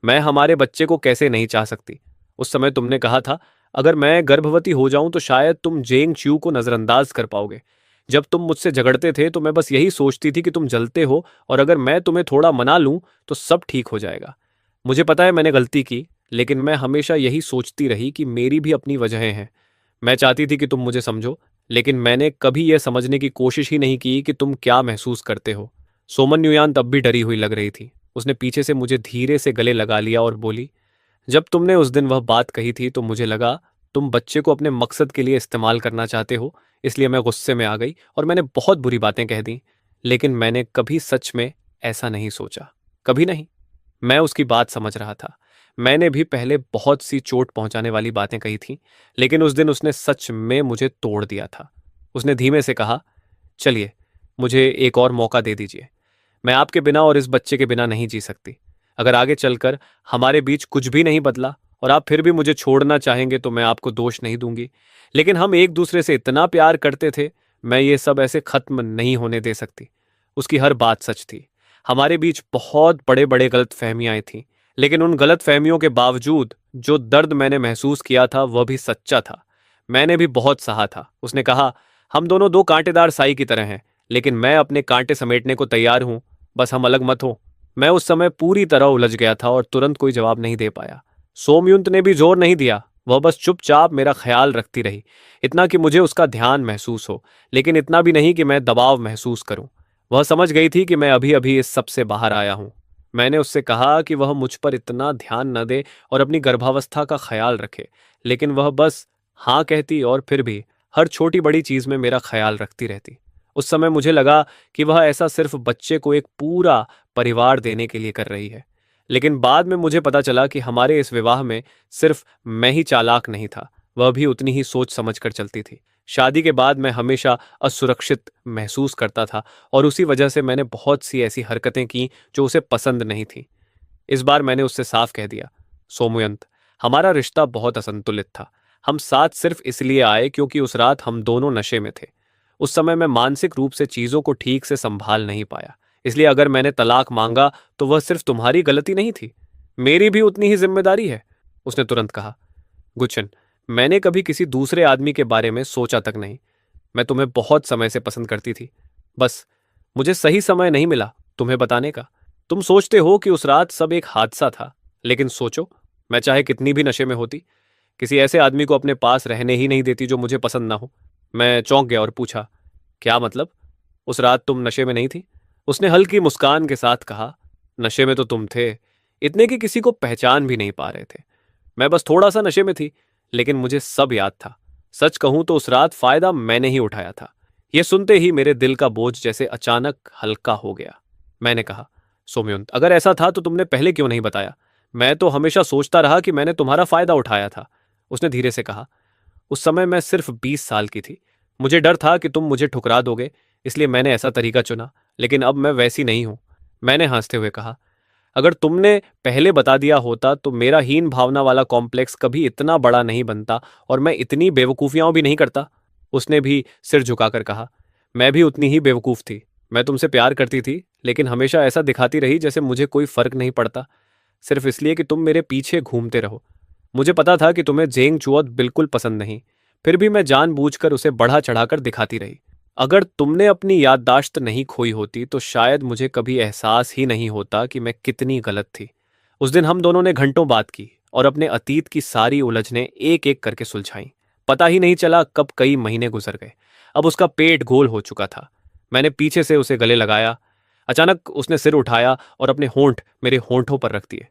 मैं हमारे बच्चे को कैसे नहीं चाह सकती? उस समय तुमने कहा था, अगर मैं गर्भवती हो जाऊं तो शायद तुम जेंग च्यू को नजरअंदाज कर पाओगे। जब तुम मुझसे झगड़ते थे तो मैं बस यही सोचती थी कि तुम जलते हो, और अगर मैं तुम्हें थोड़ा मना लूं तो सब ठीक हो जाएगा। मुझे पता है मैंने गलती की, लेकिन मैं हमेशा यही सोचती रही कि मेरी भी अपनी वजहें हैं। मैं चाहती थी कि तुम मुझे समझो, लेकिन मैंने कभी यह समझने की कोशिश ही नहीं की कि तुम क्या महसूस करते हो। सोमन न्यूयान तब भी डरी हुई लग रही थी। उसने पीछे से मुझे धीरे से गले लगा लिया और बोली, जब तुमने उस दिन वह बात कही थी तो मुझे लगा तुम बच्चे को अपने मकसद के लिए इस्तेमाल करना चाहते हो, इसलिए मैं गुस्से में आ गई और मैंने बहुत बुरी बातें कह दी। लेकिन मैंने कभी सच में ऐसा नहीं सोचा, कभी नहीं। मैं उसकी बात समझ रहा था। मैंने भी पहले बहुत सी चोट पहुंचाने वाली बातें कही थीं, लेकिन उस दिन उसने सच में मुझे तोड़ दिया था। उसने धीमे से कहा, चलिए, मुझे एक और मौका दे दीजिए। मैं आपके बिना और इस बच्चे के बिना नहीं जी सकती। अगर आगे चलकर हमारे बीच कुछ भी नहीं बदला और आप फिर भी मुझे छोड़ना चाहेंगे तो मैं आपको दोष नहीं दूंगी। लेकिन हम एक दूसरे से इतना प्यार करते थे, मैं ये सब ऐसे खत्म नहीं होने दे सकती। उसकी हर बात सच थी। हमारे बीच बहुत बड़े बड़े गलत फहमियां थीं, लेकिन उन गलत फहमियों के बावजूद जो दर्द मैंने महसूस किया था वह भी सच्चा था। मैंने भी बहुत सहा था। उसने कहा, हम दोनों दो कांटेदार साई की तरह हैं, लेकिन मैं अपने कांटे समेटने को तैयार हूं, बस हम अलग मत हो। मैं उस समय पूरी तरह उलझ गया था और तुरंत कोई जवाब नहीं दे पाया। सोमयुंत ने भी जोर नहीं दिया। वह बस चुपचाप मेरा ख्याल रखती रही, इतना कि मुझे उसका ध्यान महसूस हो, लेकिन इतना भी नहीं कि मैं दबाव महसूस करूं। वह समझ गई थी कि मैं अभी अभी इस सब से बाहर आया हूं। मैंने उससे कहा कि वह मुझ पर इतना ध्यान न दे और अपनी गर्भावस्था का ख्याल रखे, लेकिन वह बस हाँ कहती और फिर भी हर छोटी बड़ी चीज में मेरा ख्याल रखती रहती। उस समय मुझे लगा कि वह ऐसा सिर्फ बच्चे को एक पूरा परिवार देने के लिए कर रही है। लेकिन बाद में मुझे पता चला कि हमारे इस विवाह में सिर्फ मैं ही चालाक नहीं था, वह भी उतनी ही सोच समझ कर चलती थी। शादी के बाद मैं हमेशा असुरक्षित महसूस करता था और उसी वजह से मैंने बहुत सी ऐसी हरकतें की जो उसे पसंद नहीं थी। इस बार मैंने उससे साफ कह दिया, सोमयंत, हमारा रिश्ता बहुत असंतुलित था। हम साथ सिर्फ इसलिए आए क्योंकि उस रात हम दोनों नशे में थे। उस समय मैं मानसिक रूप से चीजों को ठीक से संभाल नहीं पाया, इसलिए अगर मैंने तलाक मांगा तो वह सिर्फ तुम्हारी गलती नहीं थी, मेरी भी उतनी ही जिम्मेदारी है। उसने तुरंत कहा, गुच्छन, मैंने कभी किसी दूसरे आदमी के बारे में सोचा तक नहीं। मैं तुम्हें बहुत समय से पसंद करती थी, बस मुझे सही समय नहीं मिला तुम्हें बताने का। तुम सोचते हो कि उस रात सब एक हादसा था, लेकिन सोचो, मैं चाहे कितनी भी नशे में होती, किसी ऐसे आदमी को अपने पास रहने ही नहीं देती जो मुझे पसंद ना हो। मैं चौंक गया और पूछा, क्या मतलब? उस रात तुम नशे में नहीं थी? उसने हल्की मुस्कान के साथ कहा, नशे में तो तुम थे, इतने कि किसी को पहचान भी नहीं पा रहे थे। मैं बस थोड़ा सा नशे में थी, लेकिन मुझे सब याद था। सच कहूं तो उस रात फायदा मैंने ही उठाया था। यह सुनते ही मेरे दिल का बोझ जैसे अचानक हल्का हो गया। मैंने कहा, सोमयंत, अगर ऐसा था तो तुमने पहले क्यों नहीं बताया? मैं तो हमेशा सोचता रहा कि मैंने तुम्हारा फायदा उठाया था। उसने धीरे से कहा, उस समय मैं सिर्फ 20 साल की थी। मुझे डर था कि तुम मुझे ठुकरा दोगे, इसलिए मैंने ऐसा तरीका चुना, लेकिन अब मैं वैसी नहीं हूं। मैंने हंसते हुए कहा, अगर तुमने पहले बता दिया होता तो मेरा हीन भावना वाला कॉम्प्लेक्स कभी इतना बड़ा नहीं बनता और मैं इतनी बेवकूफियां भी नहीं करता। उसने भी सिर झुकाकर कहा, मैं भी उतनी ही बेवकूफ थी। मैं तुमसे प्यार करती थी, लेकिन हमेशा ऐसा दिखाती रही जैसे मुझे कोई फर्क नहीं पड़ता, सिर्फ इसलिए कि तुम मेरे पीछे घूमते रहो। मुझे पता था कि तुम्हें जेंग चुओत बिल्कुल पसंद नहीं, फिर भी मैं जानबूझकर उसे बढ़ा चढ़ाकर दिखाती रही। अगर तुमने अपनी याददाश्त नहीं खोई होती तो शायद मुझे कभी एहसास ही नहीं होता कि मैं कितनी गलत थी। उस दिन हम दोनों ने घंटों बात की और अपने अतीत की सारी उलझनें एक एक करके सुलझाईं। पता ही नहीं चला कब कई महीने गुजर गए। अब उसका पेट गोल हो चुका था। मैंने पीछे से उसे गले लगाया। अचानक उसने सिर उठाया और अपने होंठ मेरे होंठों पर रख दिए।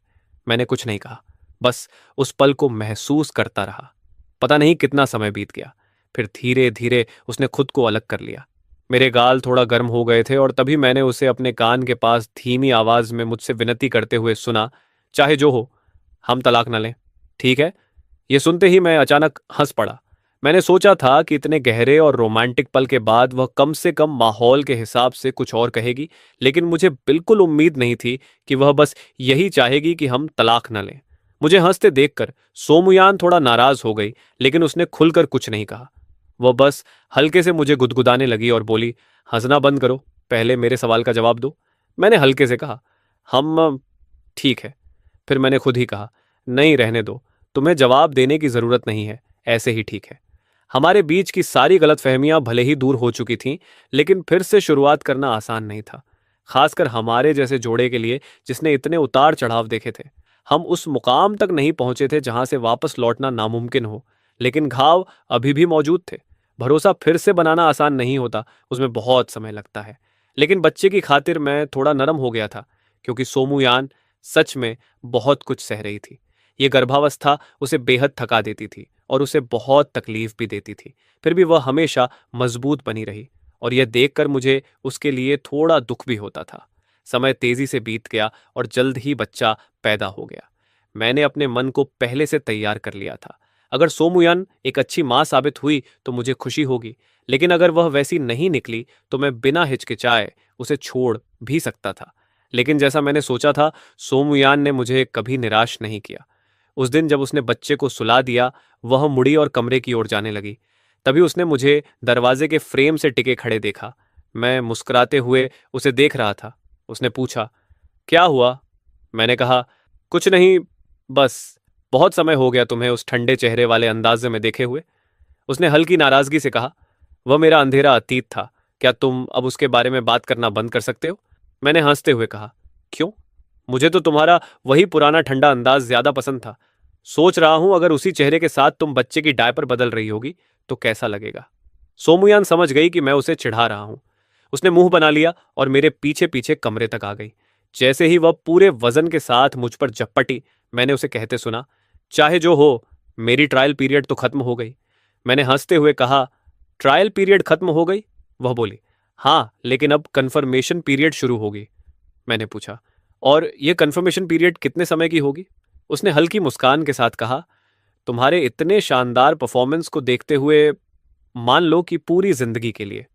मैंने कुछ नहीं कहा, बस उस पल को महसूस करता रहा। पता नहीं कितना समय बीत गया, फिर धीरे धीरे उसने खुद को अलग कर लिया। मेरे गाल थोड़ा गर्म हो गए थे और तभी मैंने उसे अपने कान के पास धीमी आवाज में मुझसे विनती करते हुए सुना, चाहे जो हो, हम तलाक न लें, ठीक है? ये सुनते ही मैं अचानक हंस पड़ा। मैंने सोचा था कि इतने गहरे और रोमांटिक पल के बाद वह कम से कम माहौल के हिसाब से कुछ और कहेगी, लेकिन मुझे बिल्कुल उम्मीद नहीं थी कि वह बस यही चाहेगी कि हम तलाक न लें। मुझे हंसते देखकर सोमुयान थोड़ा नाराज हो गई, लेकिन उसने खुलकर कुछ नहीं कहा। वह बस हल्के से मुझे गुदगुदाने लगी और बोली, हंसना बंद करो, पहले मेरे सवाल का जवाब दो। मैंने हल्के से कहा, हम ठीक है। फिर मैंने खुद ही कहा, नहीं, रहने दो, तुम्हें जवाब देने की जरूरत नहीं है, ऐसे ही ठीक है। हमारे बीच की सारी गलतफहमियां भले ही दूर हो चुकी थीं, लेकिन फिर से शुरुआत करना आसान नहीं था, खासकर हमारे जैसे जोड़े के लिए जिसने इतने उतार चढ़ाव देखे थे। हम उस मुकाम तक नहीं पहुंचे थे जहां से वापस लौटना नामुमकिन हो, लेकिन घाव अभी भी मौजूद थे। भरोसा फिर से बनाना आसान नहीं होता, उसमें बहुत समय लगता है। लेकिन बच्चे की खातिर मैं थोड़ा नरम हो गया था, क्योंकि सोमूयान सच में बहुत कुछ सह रही थी। ये गर्भावस्था उसे बेहद थका देती थी और उसे बहुत तकलीफ भी देती थी। फिर भी वह हमेशा मजबूत बनी रही, और यह देखकर मुझे उसके लिए थोड़ा दुख भी होता था। समय तेजी से बीत गया और जल्द ही बच्चा पैदा हो गया। मैंने अपने मन को पहले से तैयार कर लिया था। अगर सोमुयन एक अच्छी मां साबित हुई तो मुझे खुशी होगी, लेकिन अगर वह वैसी नहीं निकली तो मैं बिना हिचकिचाए उसे छोड़ भी सकता था। लेकिन जैसा मैंने सोचा था, सोमुयान ने मुझे कभी निराश नहीं किया। उस दिन जब उसने बच्चे को सुला दिया, वह मुड़ी और कमरे की ओर जाने लगी। तभी उसने मुझे दरवाजे के फ्रेम से टिके खड़े देखा। मैं मुस्कुराते हुए उसे देख रहा था। उसने पूछा, क्या हुआ? मैंने कहा, कुछ नहीं, बस बहुत समय हो गया तुम्हें उस ठंडे चेहरे वाले अंदाज में देखे हुए। उसने हल्की नाराजगी से कहा, वह मेरा अंधेरा अतीत था। क्या तुम अब उसके बारे में बात करना बंद कर सकते हो? मैंने हंसते हुए कहा, क्यों? मुझे तो तुम्हारा वही पुराना ठंडा अंदाज ज्यादा पसंद था। सोच रहा हूं अगर उसी चेहरे के साथ तुम बच्चे की डायपर बदल रही होगी तो कैसा लगेगा। सोमुयान समझ गई कि मैं उसे चिढ़ा रहा हूं। उसने मुंह बना लिया और मेरे पीछे पीछे कमरे तक आ गई। जैसे ही वह पूरे वजन के साथ मुझ पर झपटी, मैंने उसे कहते सुना, चाहे जो हो, मेरी ट्रायल पीरियड तो खत्म हो गई। मैंने हंसते हुए कहा, ट्रायल पीरियड खत्म हो गई? वह बोली, हाँ, लेकिन अब कन्फर्मेशन पीरियड शुरू होगी। मैंने पूछा, और यह कन्फर्मेशन पीरियड कितने समय की होगी? उसने हल्की मुस्कान के साथ कहा, तुम्हारे इतने शानदार परफॉर्मेंस को देखते हुए मान लो कि पूरी जिंदगी के लिए।